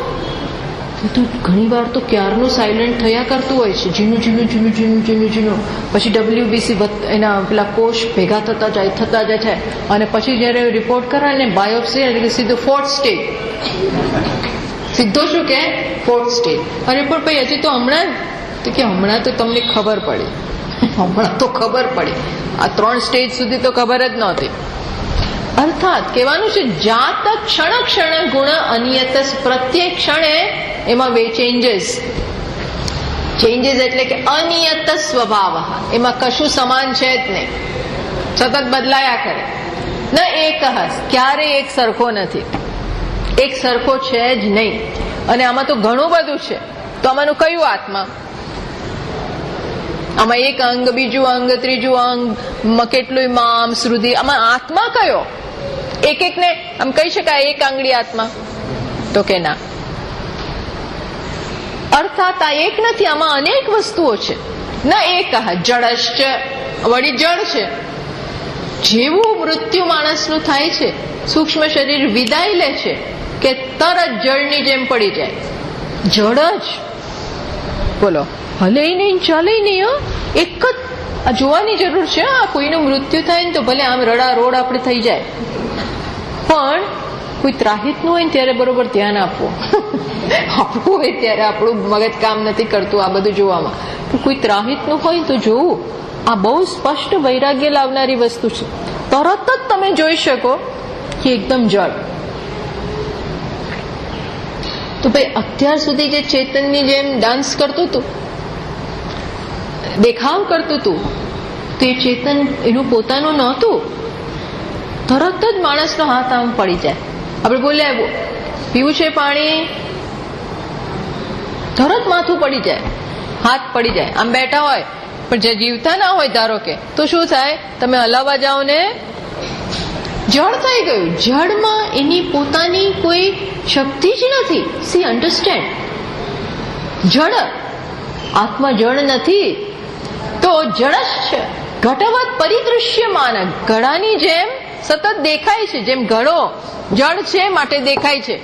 તો ઘણી વાર તો ક્યારનું સાયલન્ટ થયા કરતું હોય છે, ઝીણું ઝીણું ઝીણું ઝીણું ઝીણું ઝીણું. પછી WBC એના પેલા કોષ ભેગા થતા જાય છે. અને પછી જયારે રિપોર્ટ કરાય ને બાયોપ્સી, એટલે સીધું 4th સ્ટેજ, સીધો શું કે 4th સ્ટેજ. અરે પણ ભાઈ હજી તો હમણાં તો તમને ખબર પડી, હમણાં તો ખબર પડી. આ 3 સ્ટેજ સુધી તો ખબર જ નહોતી. અર્થાત કહેવાનું છે જાત ક્ષણ ક્ષણ ગુણ અનિયત, પ્રત્યેક ક્ષણે એમાં ચેન્જીસ એટલે કે અનિયત સ્વભાવ, એમાં કશું સમાન છે જ નહીં, સતત બદલાયા કરે. ન એક ક્યારે એક સરખો નથી, એક સરખો છે જ નહીં. અને આમાં તો ઘણું બધું છે. તો આમાંનું કયું આત્મા? આમાં એક અંગ, બીજું અંગ, ત્રીજું અંગ, કેટલું માંસ, રુધિર, આમાં આત્મા કયો? એક ને આમ કહી શકાય એક આંગળી આત્મા? તો કે ના. અર્થાત આ એક નથી, આમાં અનેક વસ્તુઓ છે. ના એક જડશ્ચ, વળી જળ છે. જેવું મૃત્યુ માણસનું થાય છે, સૂક્ષ્મ શરીર વિદાય લે છે કે તરત જળની જેમ પડી જાય. જળ જ, બોલો, હલે નહીં, ચાલે નહીં. એક જ આ જોવાની જરૂર છે. કોઈનું મૃત્યુ થાય ને તો ભલે આમ રડા રોડ આપણે થઈ જાય, પણ કોઈ ત્રાહિતનું હોય ને ત્યારે બરોબર ધ્યાન આપવું. આપણું હોય ત્યારે આપણું મગજ કામ નથી કરતું આ બધું જોવામાં, પણ કોઈ ત્રાહિતનું હોય તો જોવું. આ બહુ સ્પષ્ટ વૈરાગ્ય લાવનારી વસ્તુ છે. તરત જ તમે જોઈ શકો કે એકદમ જળ. તો ભાઈ અત્યાર સુધી જે ચેતનની જેમ ડાન્સ કરતું હતું, દેખાવ કરતું હતું, તો એ ચેતન એનું પોતાનું નહોતું. તરત જ માણસનો હાથ આમ પડી જાય. આપણે બોલ્યા પીવું છે પાણી, તરત માથું પડી જાય, હાથ પડી જાય. આમ બેઠા હોય પણ જે જીવતા ના હોય ધારો કે, તો શું થાય? તમે હલાવવા જાઓ ને જળ થઈ ગયું. જળમાં એની પોતાની કોઈ શક્તિ જ નથી. સી અન્ડરસ્ટેન્ડ, જળ, આત્મા જળ નથી, તો જળશ છે. ઘટવત પરિદૃશ્યમાન, ઘડાની જેમ સતત દેખાય છે. જેમ ઘડો જળ છે માટે દેખાય છે,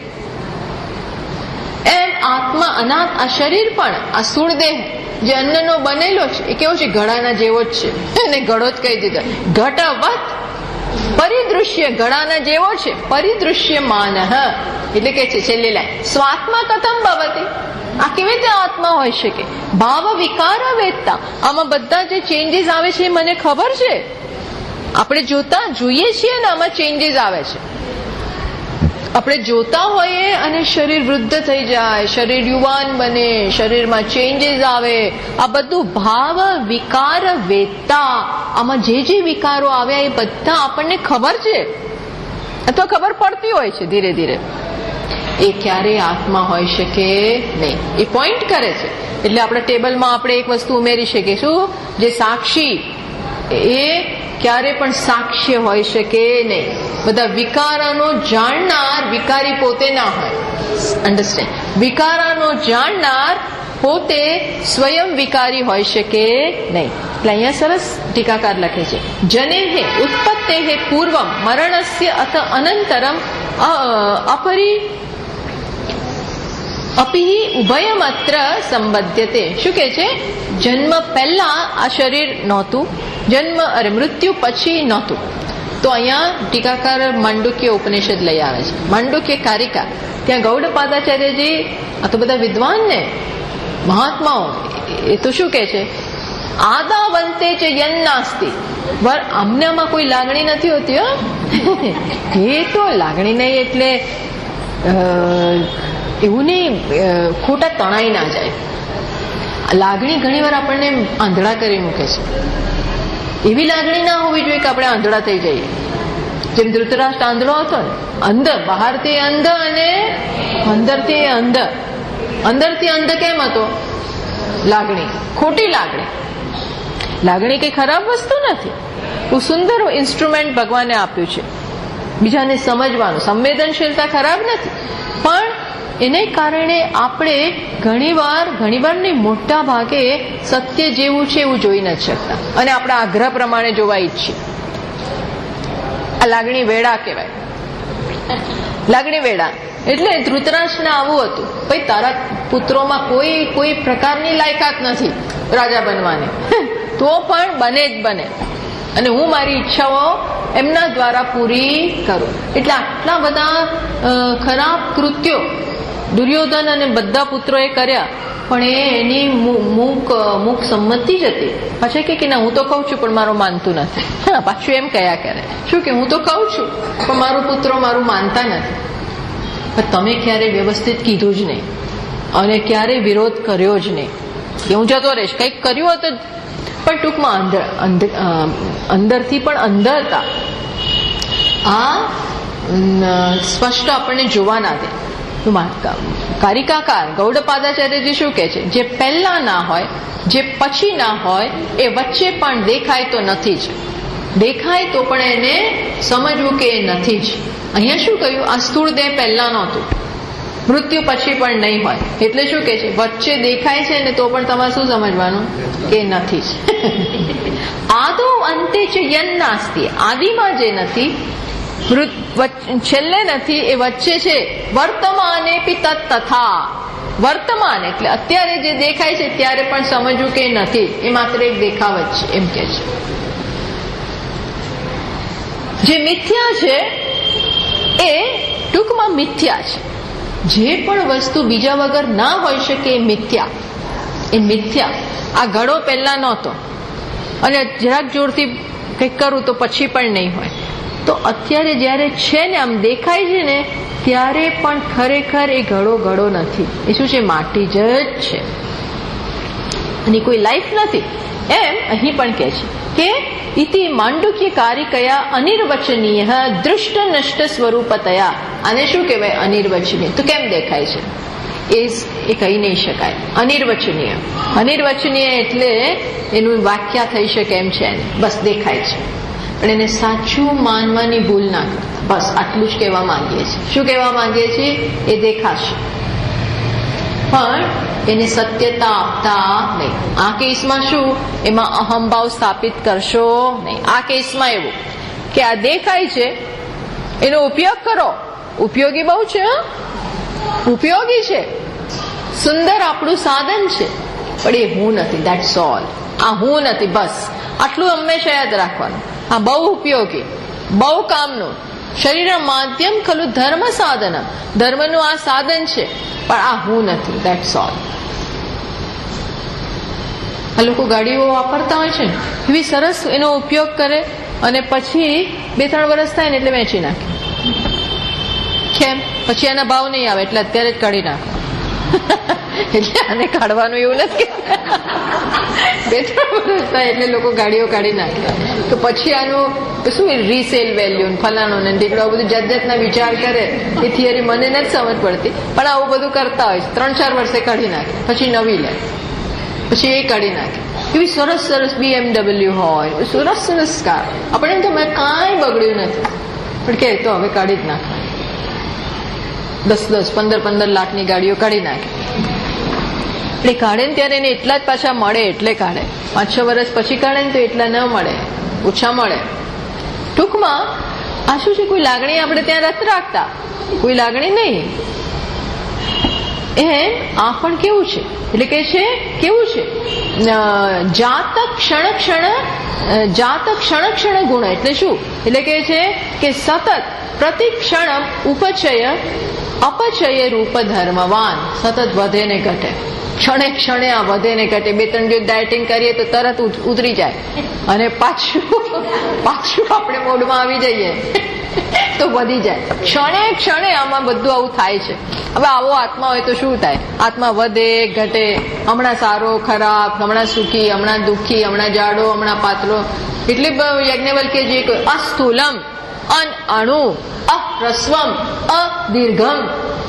એમ આત્મા અનાથ, આ શરીર પણ, આ સ્થૂળ દેહ જે અન્નનો બનેલો છે, એ કેવો છે? ઘડાના જેવો જ છે. એને ઘડો જ કહી દીધો. ઘટવત પરિદૃશ્ય, ઘડાના જેવો છે. પરિદૃશ્યમાન એટલે કે છે છેલ્લે લાઈન, સ્વાત્મા કથમ ભવતી, આ કેવી રીતે આત્મા હોઈ શકે? ભાવ વિકાર વેદતા, આમાં બધા જે ચેન્જીસ આવે છે એ મને ખબર છે. આપણે જોઈએ છીએ ને આમાં ચેન્જીસ આવે છે. આપણે જોતા હોઈએ અને શરીર વૃદ્ધ થઈ જાય, શરીર યુવાન બને, શરીરમાં ચેન્જીસ આવે. આ બધું ભાવ વિકાર વેદતા, આમાં જે વિકારો આવ્યા એ બધા આપણને ખબર છે અથવા ખબર પડતી હોય છે ધીરે ધીરે. એ ક્યારેય આત્મા હોઈ શકે નહીં. એ પોઈન્ટ કરે છે. એટલે આપણે ટેબલમાં આપણે એક વસ્તુ ઉમેરી શકીએ, શું? જે સાક્ષી એ ક્યારે પણ સાક્ષ્ય હોઈ શકે નહીં. બધા વિકારોનો જાણનાર વિકારી પોતે ના હોય. અન્ડરસ્ટેન્ડ? વિકારોનો જાણનાર પોતે સ્વયં વિકારી હોઈ શકે નહીં. એટલે અહીંયા સરસ ટીકાકાર લખે છે, જનેહે ઉત્પત્તેહે પૂર્વમ મરણસ્ય અથ અનંતરમ અપિ ઉભયમત્ર સંબધ્યતે. શું કે છે? જન્મ પહેલા આ શરીર નહોતું, મૃત્યુ પછી નહોતું. તો અહીંયા ટીકાકાર માંડુક્ય ઉપનિષદ લઈ આવે છે, માંડુક્ય કારિકા. ત્યાં ગૌડપાદાચાર્યજી, આ તો બધા વિદ્વાન ને મહાત્માઓ, એ તો શું કે છે? આદાવંતે ચ યન નાસ્તિ. અમને આમાં કોઈ લાગણી નથી હોતી. એ તો લાગણી નહીં એટલે એવું નહીં, ખોટા તણાઈ ના જાય. લાગણી ઘણી વાર આપણને આંધળા કરી મૂકે છે. એવી લાગણી ના હોવી જોઈએ કે આપણે આંધળા થઈ જઈએ. જેમ ધૃતરાષ્ટ્ર આંધળો હતો ને, અંદર બહારથી અંધ અને અંદરથી અંધ. અંદરથી અંધ કેમ હતો? લાગણી, ખોટી લાગણી. લાગણી કઈ ખરાબ વસ્તુ નથી. બહુ સુંદર ઇન્સ્ટ્રુમેન્ટ ભગવાને આપ્યું છે બીજાને સમજવાનું. સંવેદનશીલતા ખરાબ નથી, પણ એને કારણે આપણે ઘણીવાર નહીં, મોટા ભાગે સત્ય જેવું છે એવું જોઈ નથી શકતા અને આપણા આગ્રહ પ્રમાણે જોવા ઈચ્છીએ. આ લાગણી વેડા કહેવાય. લાગણી વેડા એટલે ધૃતરાષ્ટ્રને આવું હતું, ભાઈ તારા પુત્રોમાં કોઈ પ્રકારની લાયકાત નથી રાજા બનવાની, તો પણ બને જ બને, અને હું મારી ઈચ્છાઓ એમના દ્વારા પૂરી કરું. એટલે આટલા બધા ખરાબ કૃત્યો દુર્યોધન અને બધા પુત્રોએ કર્યા, પણ એની મૂક સંમતિ જ હતી. પછી કે ના, હું તો કઉ છું પણ મારું માનતું નથી. હા, પાછું એમ કયા કરે, શું કે હું તો કઉ છું પણ મારું પુત્રો મારું માનતા નથી. પણ તમે ક્યારે વ્યવસ્થિત કીધું જ નહીં અને ક્યારે વિરોધ કર્યો જ નહીં કે હું જતો રહીશ. કંઈક કર્યું હતું પણ ટૂંકમાં અંદરથી પણ અંધતા આ સ્પષ્ટ આપણને જોવા ના દે. કારિકાકાર ગૌડપાદાચાર્યજી શું કે છે? જે પહેલા ના હોય, જે પછી ના હોય, એ વચ્ચે પણ દેખાય તો નથી જ. દેખાય તો પણ એને સમજવું કે એ નથી જ. અહીંયા શું કહ્યું? આ સ્થૂળ દેહ પહેલા નહોતું, મૃત્યુ પછી પણ નહીં હોય. એટલે શું કે છે? વચ્ચે દેખાય છે ને તો પણ તમારે શું સમજવાનું કે નથી જ. આદો અંતે છે યન નાસ્તિ. આદિમાં જે નથી, છેલ્લે નથી, એ વચ્ચે છે. વર્તમાને પિતત તથા. વર્તમાન એટલે અત્યારે જે દેખાય છે ત્યારે પણ સમજવું કે નથી, એ માત્ર એક દેખાવ જ છે, એમ કે છે. જે મિથ્યા છે એ ટૂંકમાં મિથ્યા છે. જે પણ વસ્તુ બીજા વગર ના હોઈ શકે એ મિથ્યા. એ મિથ્યા. આ ઘડો પહેલા નહોતો અને જરાક જોરથી કંઈક કરું તો પછી પણ નહીં હોય. તો અત્યારે જયારે છે ને, આમ દેખાય છે ને, ત્યારે પણ ખરેખર એ ઘડો નથી. એ શું છે? માટી જ છે, અને કોઈ લાઈફ નથી. એમ અહીં પણ કે છે કે ઇતિ માંડુક્ય કારિકયા અનિર્વચનીય દૃષ્ટ નષ્ટ સ્વરૂપતયા. આને શું કહેવાય? અનિર્વચનીય. તો કેમ દેખાય છે? એ કહી નહીં શકાય. અનિર્વચનીય. અનિર્વચનીય એટલે એનું વ્યાખ્યા થઈ શકે એમ છે, બસ દેખાય છે. પણ એને સાચું માનવાની ભૂલ ના કરતા. બસ આટલું જ કહેવા માંગીએ છીએ. શું કહેવા માંગીએ છીએ? એ દેખાશે પણ એને સત્યતા આપતા નહીં. આ કેસમાં શું? એમાં અહંભાવ સ્થાપિત કરશો નહીં. આ કેસમાં એવું કે આ દેખાય છે, એનો ઉપયોગ કરો. ઉપયોગી બહુ છે, ઉપયોગી છે, સુંદર આપણું સાધન છે, પણ એ હું નથી. That's all. આ હું નથી, બસ આટલું હંમેશા યાદ રાખવાનું. આ બહુ ઉપયોગી, બહુ કામનું. શરીર માધ્યમ ખલું ધર્મ સાધનમ. ધર્મનું આ સાધન છે, પણ આ હું નથી. That's all. આ લોકો ગાડીઓ વાપરતા હોય છે, એવી સરસ એનો ઉપયોગ કરે અને પછી 2-3 વર્ષ થાય ને એટલે વેચી નાખે. કેમ? પછી એના ભાવ નહીં આવે એટલે અત્યારે જ કાઢી નાખો. એટલે આને કાઢવાનું એવું નથી. 2-3 વર્ષ થાય એટલે લોકો ગાડીઓ કાઢી નાખે. તો પછી આનું શું રીસેલ વેલ્યુ ફલાણું ને ઢીકડું બધું જાત જાતના વિચાર કરે. એ થિયરી મને નથી સમજ પડતી, પણ આવું બધું કરતા હોય છે. 3-4 વર્ષે કાઢી નાખે, પછી નવી લે, પછી એ કાઢી નાખે. એવી સરસ સરસ BMW હોય, સરસ સરસ કાર, આપણે એમ તો મેં કાંઈ બગડ્યું નથી, પણ કે તો હવે કાઢી જ નાખે, 10-10, 15-15 લાખની ગાડીઓ કાઢી નાખે. એટલે કાઢે ને ત્યારે એને એટલા જ પાછા મળે એટલે કાઢે, 5-6 વર્ષ પછી કાઢે ને તો એટલા ન મળે, ઓછા મળે. ટૂંકમાં આ શું છે, કોઈ લાગણી આપણે ત્યાં નથી રાખતા, કોઈ લાગણી નહીં. એમ આ પણ કેવું છે, એટલે કે છે કેવું છે, જાત ક્ષણ ક્ષણ ગુણ. એટલે શું, એટલે કે છે કે સતત પ્રતિક્ષણ ઉપચય અપચય રૂપ ધર્મવાન, સતત વધે ને ઘટે, ક્ષણે ક્ષણે આ વધે ને ઘટે. 2-3 દિવસ ડાયટિંગ કરીએ તો તરત ઉતરી જાય, અને પાછું આપણે મોડમાં આવી જઈએ તો વધી જાય. ક્ષણે ક્ષણે આમાં બધું આવું થાય છે. હવે આવો આત્મા હોય તો શું થાય, આત્મા વધે ઘટે, હમણાં સારો ખરાબ, હમણાં સુખી, હમણાં દુઃખી, હમણાં જાડો, હમણાં પાતળો. એટલે યજ્ઞવલ્ક્યજી કહ્યું, અસ્થૂલમ અણુ અહ્રસ્વમ અદીર્ઘમ.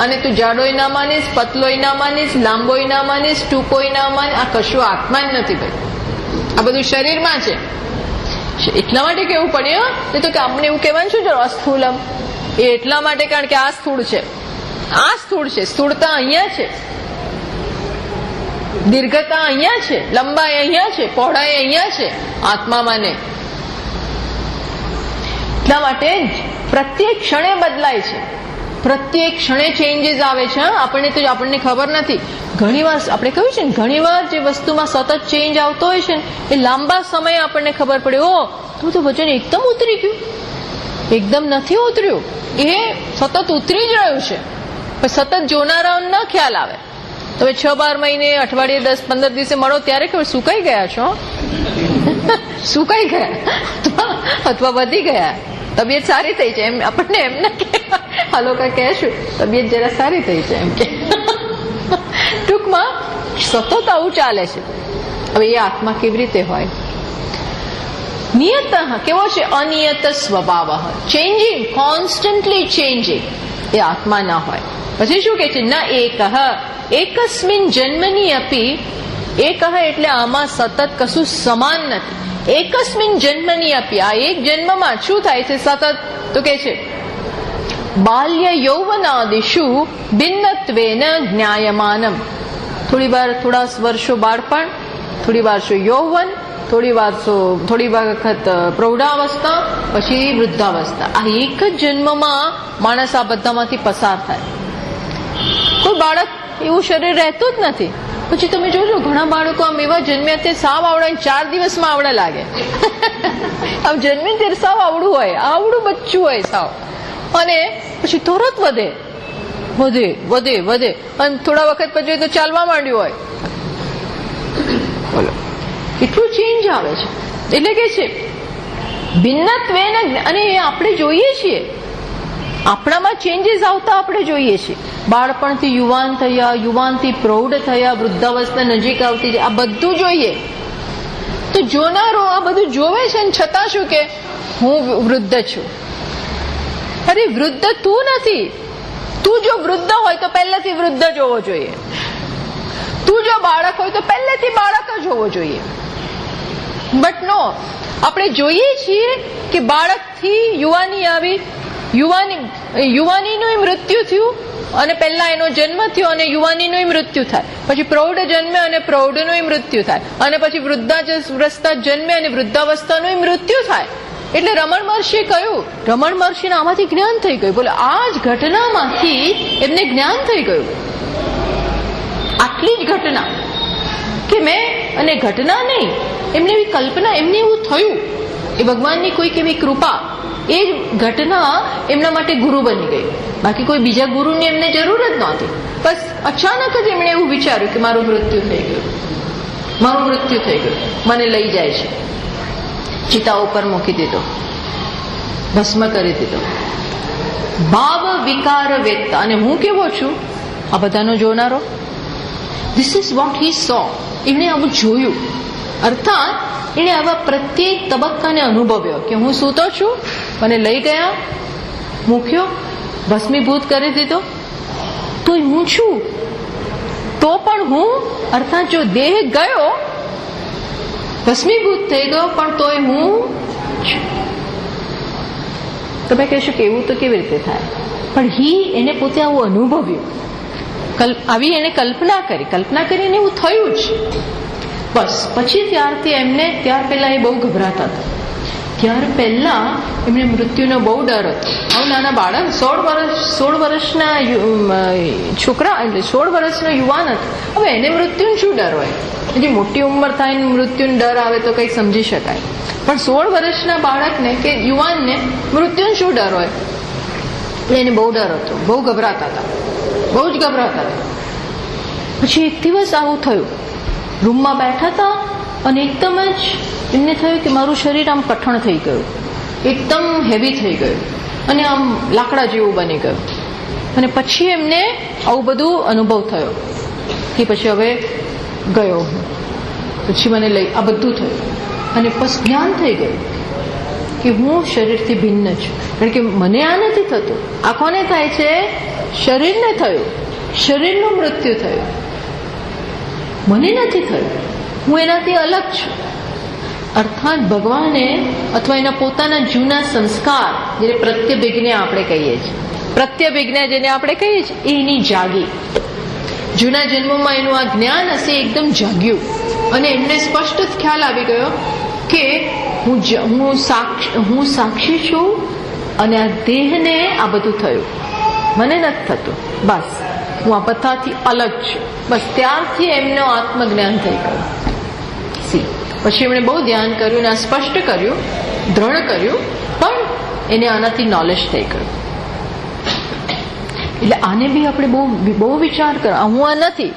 અને તું જાડોય ના માનીશ, પતલોય ના માનીશ, લાંબોય ના માનીશ, ટૂંકોય ના માનીશ, આ કશું આત્મા જ નથી ભાઈ, આ બધું શરીરમાં છે. એટલા માટે કેવું પડ્યું તો કે આપણે એવું કહેવાનું શું છે, અસ્થૂલમ એ એટલા માટે કારણ કે આ સ્થૂળ છે, આ સ્થૂળ છે, સ્થૂળતા અહીંયા છે, દીર્ઘતા અહીંયા છે, લંબાઈ અહીંયા છે, પહોળાઈ અહીંયા છે આત્મામાં ને. એટલા માટે પ્રત્યેક ક્ષણે બદલાય છે, પ્રત્યેક ક્ષણે ચેન્જીસ આવે છે. આપણને ખબર નથી. ઘણીવાર આપણે કહ્યું છે ને, ઘણીવાર જે વસ્તુમાં સતત ચેન્જ આવતો હોય છે ને, એ લાંબા સમયે આપણને ખબર પડે, ઓ તો વજન એકદમ ઉતરી ગયું. એકદમ નથી ઉતર્યું, એ સતત ઉતરી જ રહ્યું છે. પણ સતત જોનારાઓને ન ખ્યાલ આવે. તમે 6-12 મહિને, અઠવાડિયે, 10-15 દિવસે મળો ત્યારે ખબર સુકાઈ ગયા છો, સુકાઈ ગયા અથવા વધી ગયા, તબિયત સારી થઈ છે એમ આપણને એમ ના કે આ લોકો કહેશું તબિયત જરા સારી થઈ છે એમ કે. ટૂંકમાં સતત આવું ચાલે છે. હવે એ આત્મા કેવી રીતે હોય, નિયત કેવો છે, અનિયત સ્વભાવ, ચેન્જિંગ, કોન્સ્ટન્ટલી ચેન્જિંગ, એ આત્મા ના હોય. પછી શું કે છે, ના એકસ્મિન જન્મની અપી, એક એટલે આમાં સતત કશું સમાન નથી. એકસ્મિન જન્મની અપી, આ એક જન્મમાં શું થાય છે સતત, તો કે છે બાલ્ય યૌવનાદિષુ ભિન્નત્વેન જ્ઞાયમાનમ. થોડા વર્ષો બાળપણ, થોડી વર્ષો યૌવન, થોડી વખત પ્રૌઢાવસ્થા, પછી વૃદ્ધાવસ્થા. આ એક જ જન્મમાં માણસ આ બધામાંથી પસાર થાય. કોઈ બાળક એવું શરીર રહેતું જ નથી. પછી તમે જોજો ઘણા બાળકો આમ એવા જન્મ્યા તે સાવ આવડા 4 દિવસમાં આવડા લાગે. આમ જન્મી ત્યારે સાવ આવડું હોય, આવડું બચ્ચું હોય સાવ, અને પછી તરત વધે અને થોડા વખત પછી તો ચાલવા માંડ્યું હોય. બોલો કેટલું ચેન્જ આવે છે. એટલે કે છે ભિન્નત્વેન, અને એ આપણે જોઈએ છીએ, આપણામાં ચેન્જીસ આવતા આપણે જોઈએ છીએ. બાળપણથી યુવાન થયા, યુવાનથી પ્રૌઢ થયા, વૃદ્ધાવસ્થા નજીક આવતી છે, આ બધું જોઈએ. તો જોનારો આ બધું જોવે છે ને છતાં શું કે હું વૃદ્ધ છું. અરે વૃદ્ધ તું નથી. તું જો વૃદ્ધ હોય તો પહેલેથી વૃદ્ધ જ હોવો જોઈએ. તું જો બાળક હોય તો પહેલેથી બાળક જ હોવો જોઈએ. બટ નો, આપણે જોઈએ છીએ કે બાળકથી યુવાની આવી, યુવાનીનું મૃત્યુ થયું, અને પહેલા એનો જન્મ થયો અને યુવાનીનું મૃત્યુ થાય, પછી પ્રૌઢ જન્મે અને પ્રૌઢનું મૃત્યુ થાય, અને પછી વૃદ્ધાવસ્થા જન્મે અને વૃદ્ધાવસ્થાનું મૃત્યુ થાય. એટલે રમણ મહર્ષિએ કહ્યું, રમણ મહર્ષિને આમાંથી જ્ઞાન થઈ ગયું. બોલે આ જ ઘટનામાંથી એમને જ્ઞાન થઈ ગયું. આટલી જ ઘટના કે અને ઘટના નહીં, એમને એવી કલ્પના, એમને એવું થયું, એ ભગવાનની કોઈક એવી કૃપા, એ ઘટના એમના માટે ગુરુ બની ગઈ. બાકી કોઈ બીજા ગુરુની એમને જરૂર જ નહોતી. બસ અચાનક જ એમણે એવું વિચાર્યું કે મારું મૃત્યુ થઈ ગયું, મને લઈ જાય છે. ચિતા ઉપર મૂકી દીધો, ભસ્મ કરી દીધો. ભાવ વિકાર વેદતા, અને હું કેવો છું આ બધાનો જોનારો. ધીસ ઇઝ વોટ હી સો. એમણે આવું જોયું, અર્થાત એણે આવા પ્રત્યેક તબક્કાને અનુભવ્યો કે હું સૂતો છું, મને લઈ ગયા, મૂક્યો, ભસ્મીભૂત કરી દીધો, તો હું છું, તો પણ હું, અર્થાત જો દેહ ગયો ભસ્મીભૂત થઈ ગયો, પણ તોય હું છું. તમે કહેશો કે એવું તો કેવી રીતે થાય? પણ એને પોતે આવું અનુભવ્યું, આવી એને કલ્પના કરીને એવું થયું જ. બસ પછી ત્યારથી એમને, ત્યાર પહેલા એ બહુ ગભરાતા હતા. ત્યાર પહેલા એમને મૃત્યુનો બહુ ડર હતો. આવું નાના બાળક 16 વર્ષના છોકરા, એટલે 16 વર્ષનો યુવાન હતો. હવે એને મૃત્યુનો શું ડર હોય? જે મોટી ઉંમર થાય ને મૃત્યુનો ડર આવે તો કંઈક સમજી શકાય, પણ 16 વર્ષના બાળકને કે યુવાનને મૃત્યુનો શું ડર હોય? એટલે એને બહુ ડર હતો, બહુ ગભરાતા હતા, બહુ જ ગભરાતા હતા. પછી એક દિવસ આવું થયું, રૂમમાં બેઠા હતા અને એકદમ જ એમને થયું કે મારું શરીર આમ કઠણ થઈ ગયું, એકદમ હેવી થઈ ગયું અને આમ લાકડા જેવું બની ગયું. અને પછી એમને આવું બધું અનુભવ થયો કે પછી હવે ગયો હું, પછી મને લઈ આ બધું થયું અને પછી જ્ઞાન થઈ ગયું કે હું શરીરથી ભિન્ન છું. કારણ કે મને આ નથી થતું. આ કોને થાય છે? શરીરને થયું, શરીરનું મૃત્યુ થયું, મને નથી થયું, હું એનાથી અલગ છું. અર્થાત ભગવાને અથવા એના પોતાના જૂના સંસ્કાર, જેને પ્રત્યભિજ્ઞા આપણે કહીએ છીએ, પ્રત્યભિજ્ઞા જેને આપણે કહીએ છીએ, એની જાગી. જૂના જન્મોમાં એનું આ જ્ઞાન હશે, એકદમ જાગ્યું અને એમને સ્પષ્ટ ખ્યાલ આવી ગયો કે હું સાક્ષી છું અને આ દેહને આ બધું થયું, મને નથી થતું, બસ હું આ બધાથી અલગ છું. બસ ત્યારથી એમનો આત્મજ્ઞાન થઈ ગયું. પછી એમણે બહુ ધ્યાન કર્યું અને આ સ્પષ્ટ કર્યું, દ્રઢ કર્યું, પણ એને આનાથી નોલેજ થઈ ગયું. એટલે આને બી આપણે બહુ વિચાર કરો. હું આ નથી,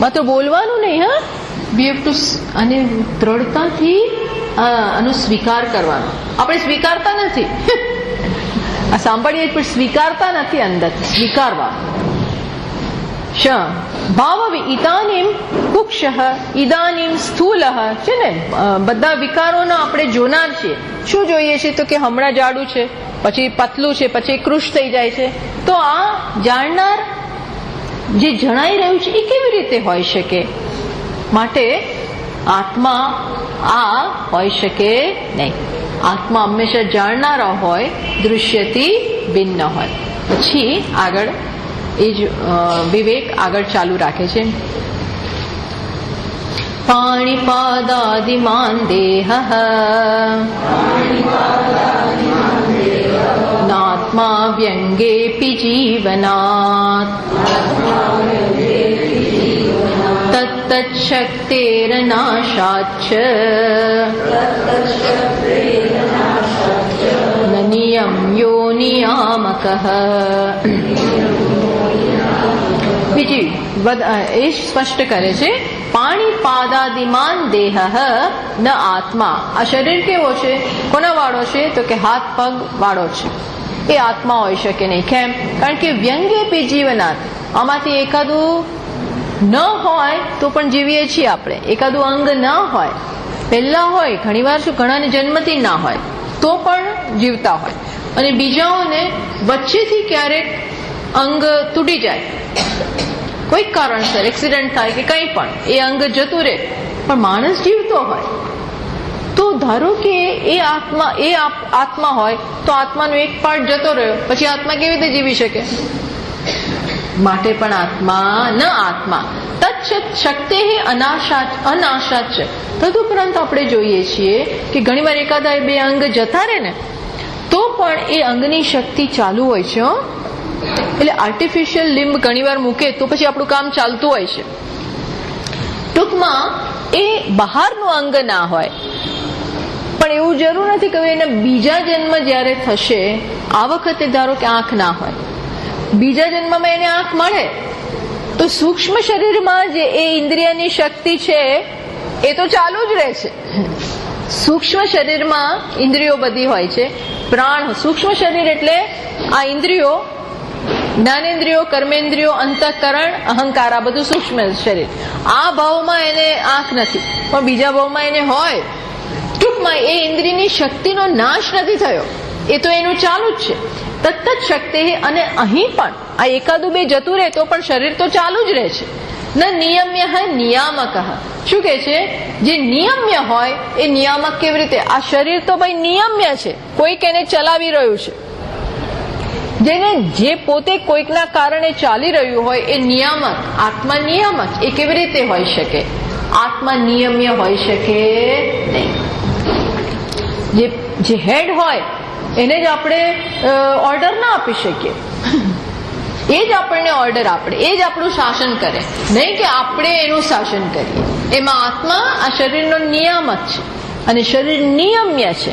માત્ર બોલવાનું નહીં, હા, વી હેવ ટુ આને દ્રઢતાથી આનો સ્વીકાર કરવાનો. આપણે સ્વીકારતા નથી, આ સાંભળીએ પણ સ્વીકારતા નથી, અંદરથી સ્વીકારવા. ભાવ ઇદાનીમ કુક્ષ ઇદાનીમ સ્થૂલ છે ને, બધા વિકારોનો આપણે જોનાર છીએ. શું જોઈએ છે? તો કે હમણાં જાડું છે, પછી પતલું છે, પછી કૃશ થઈ જાય છે. તો આ જાણનાર જે જણાઈ રહ્યું છે એ કેવી રીતે હોઈ શકે? માટે આત્મા આ હોઈ શકે નહીં. આત્મા હંમેશા જાણનારા હોય, દૃશ્યથી ભિન્ન હોય. પછી આગળ એ જ વિવેક આગળ ચાલુ રાખે છે. પાણીપાદાદિમાન દેહ નાત્મા વ્યંગેપી જીવનાત તત્તચ્શક્તેરનાશાચ્ચ ન નિયમ યોનિયામકઃ. બીજી એ સ્પષ્ટ કરે છે, પાણીપાદાદિમાન દેહ ન આત્મા. આ શરીર કેવો છે? કોના વાળો છે? તો કે હાથ પગ વાળો છે. એ આત્મા હોઈ શકે નહીં. કેમ? કારણ કે વ્યંગેપી જીવનાત, આમાંથી એકાદું ન હોય તો પણ જીવીએ છીએ આપણે. એકાદું અંગ ન હોય, પહેલા હોય, ઘણીવાર શું ઘણાને જન્મથી ના હોય તો પણ જીવતા હોય, અને બીજાઓને વચ્ચેથી ક્યારેક અંગ તૂટી જાય, કોઈક કારણસર એક્સિડન્ટ થાય કે કંઈ પણ, એ અંગ જતું રહે, પણ માણસ જીવતો હોય. તો ધારો કે એ આત્મા હોય તો આત્માનો એક પાર્ટ જતો રહ્યો, પછી આત્મા કેવી રીતે જીવી શકે? માટે પણ આત્મા ન આત્મા તત્શક્તિ અનાશાચ. તદુપરાંત આપણે જોઈએ છીએ કે ઘણીવાર એકાદા બે અંગ જતા રહે ને તો પણ એ અંગની શક્તિ ચાલુ હોય છે. એટલે આર્ટિફિશિયલ લિમ્બ ઘણીવાર મૂકે તો પછી આપણું કામ ચાલતું હોય છે. ટૂંકમાં એ બહારનું અંગ ના હોય, પણ એવું જરૂર નથી કે એને બીજા જન્મ જ્યારે થશે, આ વખતે ધારો કે આંખ ના હોય, બીજા જન્મમાં એને આંખ મળે તો સૂક્ષ્મ શરીરમાં જે એ ઇન્દ્રિયની શક્તિ છે એ તો ચાલુ જ રહે છે. સૂક્ષ્મ શરીરમાં ઇન્દ્રિયો બધી હોય છે, પ્રાણ. સૂક્ષ્મ શરીર એટલે આ ઇન્દ્રિયો, જ્ઞાનેન્દ્રિયો, કર્મેન્દ્રિયો, અંતઃકરણ, અહંકાર, આ બધું સૂક્ષ્મ શરીર. આ ભાવમાં એને આંખ નથી, પણ બીજા ભાવમાં એને હોય. ટૂંકમાં એ ઇન્દ્રિયની શક્તિનો નાશ નથી થયો, એ તો એનું ચાલુ જ છે. તત્ત શક્તિ. અને અહીં પણ આ એકાદું બે જતું રહે તો પણ શરીર તો ચાલુ જ રહે છે. ન નિયમ્ય નિયામક. શું કે છે? જે નિયમ્ય હોય એ નિયામક કેવી રીતે? આ શરીર તો ભાઈ નિયમ્ય છે, કોઈક એને ચલાવી રહ્યું છે. જેને જે પોતે કોઈકના કારણે ચાલી રહ્યું હોય એ નિયામક, આત્મા નિયામક. એ કેવી રીતે હોઈ શકે? આત્મા નિયમ્ય હોઈ શકે નહીં. જે હેડ હોય એને જ આપણે ઓર્ડર ના આપી શકીએ. એ જ આપણને ઓર્ડર આપે, એ જ આપણું શાસન કરે, નહીં કે આપણે એનું શાસન કરીએ. એમાં આત્મા આ શરીરનો નિયામક છે અને શરીર નિયમ્ય છે.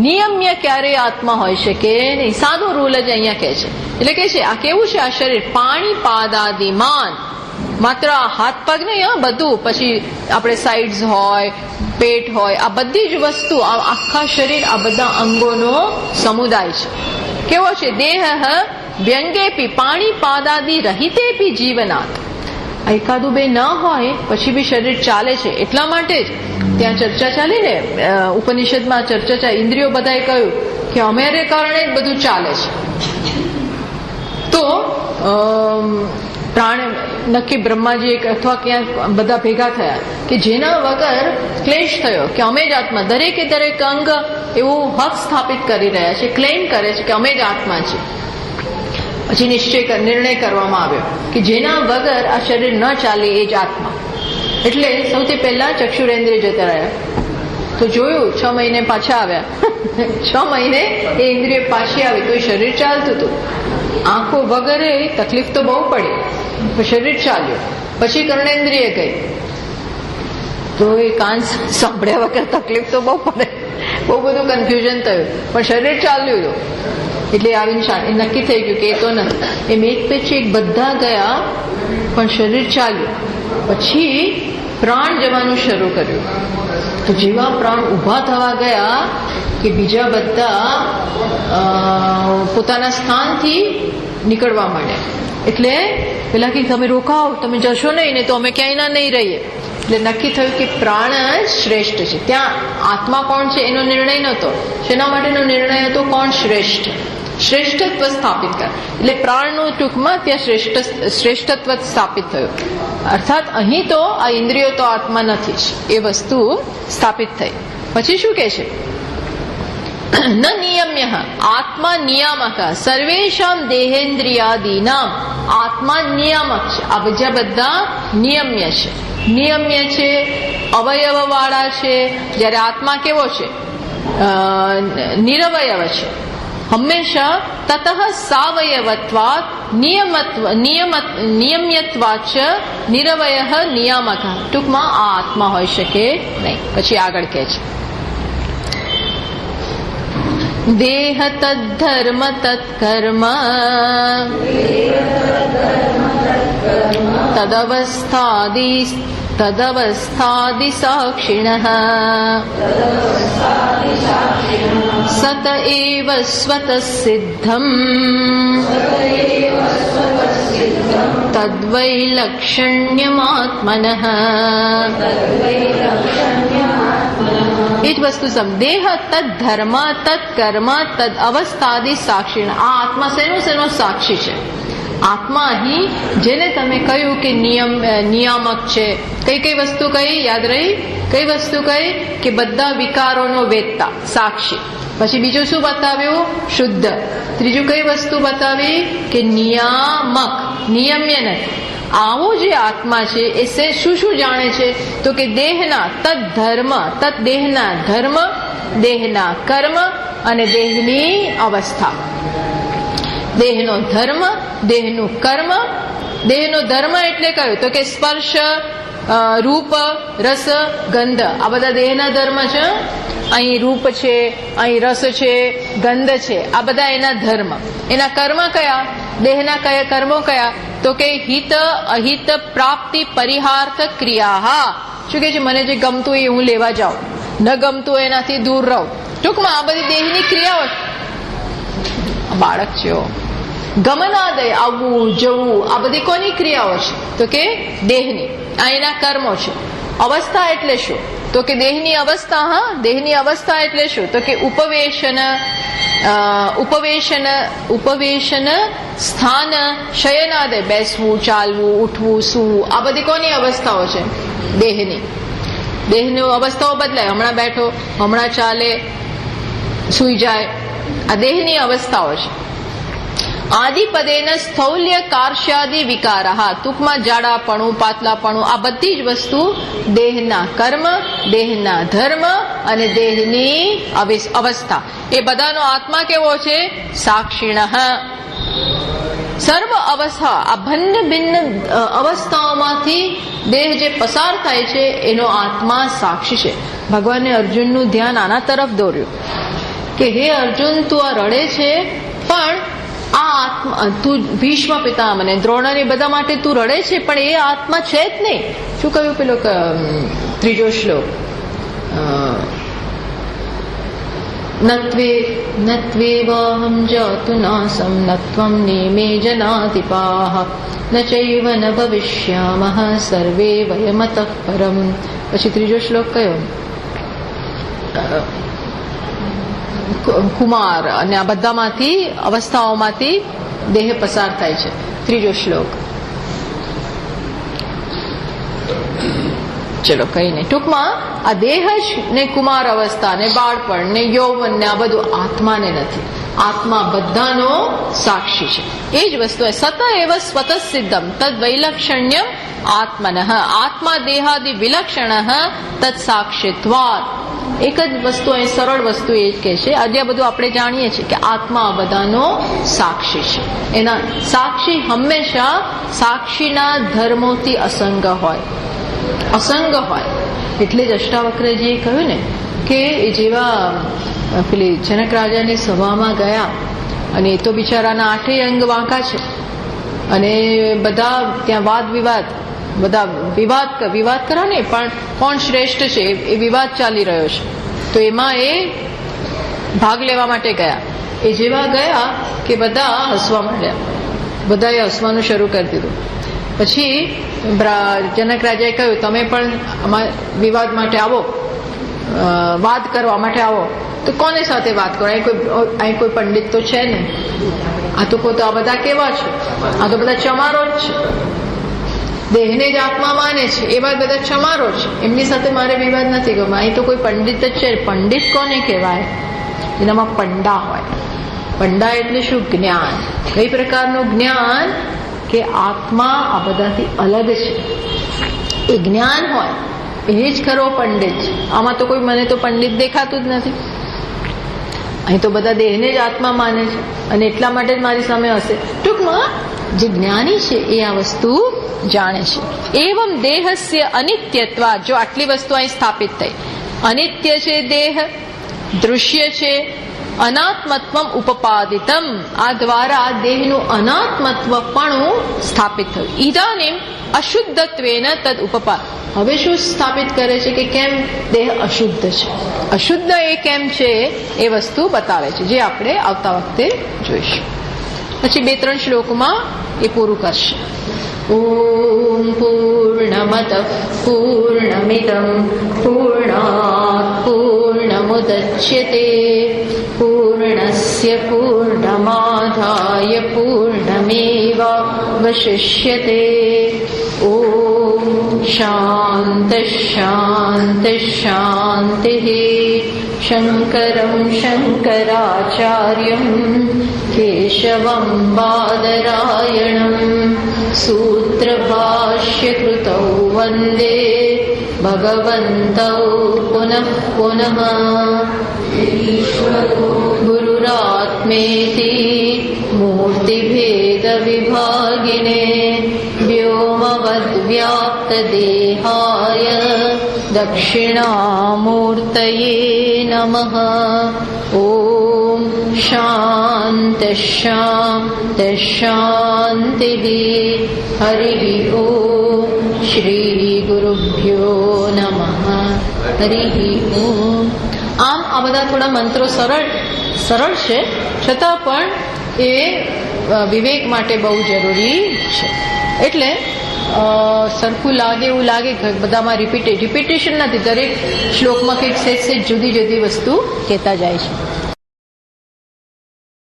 નિયમ્ય ક્યારેય આત્મા હોઈ શકે નહીં. સાદો રૂલ જ અહીંયા કહે છે. એટલે કે છે આ કેવું છે? આ શરીર પાણી પાદાદિમાન, માત્ર હાથ પગ નહીં, બધું. પછી આપણે સાઇડ્સ હોય, પેટ હોય, આ બધી જ વસ્તુ, આખા શરીર, આ બધા અંગોનો સમુદાય છે. કેવો છે? દેહ વ્યંગેપી પાણી પાદાદિ રહિતેપી જીવનાથ. એકાદું બે ન હોય પછી બી શરીર ચાલે છે. એટલા માટે જ ત્યાં ચર્ચા ચાલી ને ઉપનિષદમાં ચર્ચા, ઇન્દ્રિયો બધાએ કહ્યું કે અમારે કારણે જ બધું ચાલે છે. તો પ્રાણ નક્કી બ્રહ્માજી અથવા ક્યાંક બધા ભેગા થયા કે જેના વગર ક્લેશ થયો કે અમે જ આત્મા. દરેકે દરેક અંગ એવું હક સ્થાપિત કરી રહ્યા છે, ક્લેમ કરે છે કે અમે જ આત્મા છીએ. પછી નિર્ણય કરવામાં આવ્યો કે જેના વગર આ શરીર ન ચાલે એ જ આત્મા. એટલે સૌથી પહેલા ચક્ષુરેન્દ્રિય જતા રહ્યા. તો જોયું 6 મહિને પાછા આવ્યા. 6 મહિને એ ઇન્દ્રિય પાછી આવી તો એ શરીર ચાલતું હતું. આંખો વગરે તકલીફ તો બહુ પડી, પણ શરીર ચાલ્યું. પછી કર્ણેન્દ્રિય ગઈ તો એ કાન સાંભળ્યા વગર તકલીફ તો બહુ પડે, બહુ બધું કન્ફ્યુઝન થયું, પણ શરીર ચાલ્યું હતું. એટલે આવીને નક્કી થઈ ગયું કે એ તો નથી. એમ એક પછી એક બધા ગયા પણ શરીર ચાલ્યું. પછી પ્રાણ જવાનું શરૂ કર્યું. તો જેવા પ્રાણ ઉભા થવા ગયા કે બીજા બધા પોતાના સ્થાનથી નીકળવા માંડ્યા. એટલે પેલા કે તમે રોકાઓ, તમે જશો નહીં ને તો અમે ક્યાંય ના નહીં રહીએ. એટલે નક્કી થયું કે પ્રાણ જ શ્રેષ્ઠ છે. ત્યાં આત્મા કોણ છે એનો નિર્ણય નહોતો. શેના માટેનો નિર્ણય હતો? કોણ શ્રેષ્ઠ, શ્રેષ્ઠત્વ સ્થાપિત કરે. એટલે પ્રાણનું ટૂંકમાં ત્યાં શ્રેષ્ઠત્વ સ્થાપિત થયું. અર્થાત અહીં તો આ ઇન્દ્રિયો તો આત્મા નથી જ, એ વસ્તુ સ્થાપિત થઈ. પછી શું કે છે? ન નિયમ્ય આત્મા નિયામક સર્વેશામ દેહેન્દ્રિયાદીનામ. આત્મા નિયામક છે. આ બીજા બધા નિયમ્ય છે. નિયમ્ય છે, અવયવ વાળા છે. જ્યારે આત્મા કેવો છે? નિરવયવ છે. હંમેશા તતઃ સાવયવત્વાત નિયમ્યત્વાચ નિરવય નિયામક. ટૂંકમાં આ આત્મા હોઈ શકે નહીં. પછી આગળ કહે છે દેહ તદ્ધર્મ તત્કર્મ તદવસ્થાદિ સાક્ષિણઃ સત એવ સ્વતઃ સિદ્ધમ તદ્વૈલક્ષણ્યમાત્મનઃ. એ જ વસ્તુ સમ. દેહ તદ્ધર્મ તત્કર્મ તદ અવસ્થાદિ સાક્ષિણ. આ આત્મા શેનો સાક્ષી છે? આત્મા અહીં જેને તમે કહ્યું કે નિયામક છે. કઈ વસ્તુ કહી? યાદ રહી? કઈ વસ્તુ કહી? કે બધા વિકારોનો વેદતા, સાક્ષી. પછી બીજું શું બતાવ્યું? શુદ્ધ. ત્રીજું કઈ વસ્તુ બતાવી? કે નિયામક, નિયમ્ય નથી. આવો જે આત્મા છે એ શું જાણે છે? તો કે દેહના તદ ધર્મ, તદ દેહના ધર્મ, દેહના કર્મ અને દેહની અવસ્થા. દેહનો ધર્મ, દેહનું કર્મ. દેહનો ધર્મ એટલે કયું? તો કે સ્પર્શ, રૂપ, રસ, ગંધ. આ બધા દેહના ધર્મ છે. અહીં રૂપ છે, અહીં રસ છે, ગંધ છે. આ બધા એના ધર્મ. એના કર્મ કયા? દેહના કયા કર્મો કયા? તો કે હિત અહિત પ્રાપ્તિ પરિહાર્થ ક્રિયા. શું કે છે? મને જે ગમતું એ હું લેવા જાઉં, ન ગમતું એનાથી દૂર રહું. ટૂંકમાં આ બધી દેહની ક્રિયાઓ. બાળક છે, ગમનાદય, આવવું જવું, આ બધી કોની ક્રિયાઓ છે? તો કે દેહની. આ એના કર્મો છે. અવસ્થા એટલે શું? તો કે દેહની અવસ્થા. હા, દેહની અવસ્થા એટલે શું? તો કે ઉપવેશન સ્થાન શયનાદે, બેસવું, ચાલવું, ઉઠવું, સૂવું, આ બધી કોની અવસ્થાઓ છે? દેહની અવસ્થાઓ બદલાય. હમણાં બેઠો, હમણાં ચાલે, સૂઈ જાય, આ દેહની અવસ્થાઓ છે. આદિપદેન સ્થૌલ્ય કાર્શ્યાદિ વિકારઃ, ટૂંકમાં જાડાપણું, પાતલાપણું, આ બધી જ વસ્તુ દેહના કર્મ, દેહના ધર્મ અને દેહની અવસ્થા, એ બધાનો આત્મા કેવો છે? સાક્ષિણઃ. સર્વ અવસ્થા, આ ભિન્ન ભિન્ન અવસ્થાઓમાંથી દેહ જે પસાર થાય છે એનો આત્મા સાક્ષી છે. ભગવાને અર્જુનનું ધ્યાન આના તરફ દોર્યું કે હે અર્જુન, તું આ રડે છે, પણ આ આત્મા, તું ભીષ્મ પિતામહ અને દ્રોણ ને બધા માટે તું રડે છે, પણ એ આત્મા છે જ નહીં. શું કહ્યું પેલો ત્રીજો શ્લોક? નત્વેવાહમ જાતુ નાસમ નત્વમ નેમે જનાતિપાહ ન ચૈવ ન ભવિષ્યામઃ સર્વે વયમતઃ પરમ. પછી ત્રીજો શ્લોક કયો? કુમાર અને આ બધામાંથી અવસ્થાઓમાંથી દેહ પસાર થાય છે. ત્રીજો શ્લોક, ચલો કઈ નહીં, ટૂંકમાં આ દેહ જ ને કુમાર અવસ્થા ને બાળપણ ને યૌવન ને આ બધું આત્માને નથી. આત્મા બધાનો સાક્ષી છે. એ જ વસ્તુ સત એવ સ્વતઃ સિદ્ધમ તદ વૈલક્ષણ્યમ આત્મનઃ આત્મા દેહાદિ વિલક્ષણ તદ સાક્ષિત્વાદ. એક જ વસ્તુ, અહીં સરળ વસ્તુ એ જ કહે છે. આજે બધું આપણે જાણીએ છીએ કે આત્મા બધાનો સાક્ષી છે. એના સાક્ષી હંમેશા સાક્ષીના ધર્મોથી અસંગ હોય. એટલે જ અષ્ટાવક્રજીએ કહ્યું ને કે જેવા પેલી જનક રાજાની સભામાં ગયા અને એ તો બિચારાના 8 અંગ વાંકા છે અને બધા ત્યાં વિવાદ કરો ને, પણ કોણ શ્રેષ્ઠ છે એ વિવાદ ચાલી રહ્યો છે. તો એમાં એ ભાગ લેવા માટે ગયા. એ જેવા ગયા કે બધા હસવા માંડ્યા, બધાએ હસવાનું શરૂ કરી દીધું. પછી જનક રાજાએ કહ્યું, તમે પણ વિવાદ માટે આવો, વાત કરવા માટે આવો. તો કોને સાથે વાત કરો? અહીં કોઈ પંડિત તો છે ને, આ તો બધા કેવા છે? આ તો બધા ચમારો જ છે, દેહને જ આત્મા માને છે, એવા બધા ચમારો છે, એમની સાથે મારે વિવાદ નથી ગયો. અહીં તો કોઈ પંડિત જ છે. પંડિત કોને કહેવાય? એનામાં પંડા હોય. પંડા એટલે શું? જ્ઞાન. કઈ પ્રકારનું જ્ઞાન? કે આત્મા આ બધાથી અલગ છે, એ જ્ઞાન હોય, એ જ ખરો પંડિત છે. આમાં તો કોઈ, મને તો પંડિત દેખાતું જ નથી. અહીં તો બધા દેહને જ આત્મા માને છે અને એટલા માટે જ મારી સામે હશે. ટૂંકમાં જે જ્ઞાની છે એ આ વસ્તુ જાણે છે. એવમ દેહસ્ય અનિત્યત્વા, જો આટલી વસ્તુ અહીં સ્થાપિત થઈ, અનિત્ય છે દેહ, દૃશ્ય છે, અનાત્મત્વમ ઉપપાદિતમ, આ દ્વારા દેહનું અનાત્મત્વ પણ સ્થાપિત થયું. ઇદાનીમ અશુદ્ધત્વેન તદ ઉપપાદ. હવે શું સ્થાપિત કરે છે કે કેમ દેહ અશુદ્ધ છે? અશુદ્ધ એ કેમ છે એ વસ્તુ બતાવે છે, જે આપણે આવતા વખતે જોઈશું. પછી 2-3 શ્લોકમાં એ પૂરું કરશે. ઓમ પૂર્ણમદ પૂર્ણમિદં પૂર્ણાત પૂર્ણમુદચ્યતે પૂર્ણસ્ય પૂર્ણમાદાય પૂર્ણમેવાવશિષ્યતે. ઓમ શાંતિ શાંતિ શાંતિ. શંકરં શંકરાચાર્યં કેશવં બાદરાયણં સૂત્રભાષ્યકૃતૌ વંદે ભગવन्तૌ પુનઃ પુનઃ. ગુરુરાત્મેતિ મૂર્તિભેદવિભાગિને વ્યોમવદ્વ્યાપ્તદેહાય દક્ષિણામૂર્તયે નમઃ. ઓમ શાંતિ શાંતિ શાંતિ. હરિ ઓમ. શ્રી ગુરુભ્યો નમઃ. હરિ ઓમ. આમ આ બધા થોડા મંત્રો સરળ છે, છતાં પણ એ વિવેક માટે બહુ જરૂરી છે. એટલે સરખું લાગે એવું લાગે કે બધામાં રિપીટેશન નથી, દરેક શ્લોકમાં કંઈક સેજ જુદી જુદી વસ્તુ કહેતા જાય છે.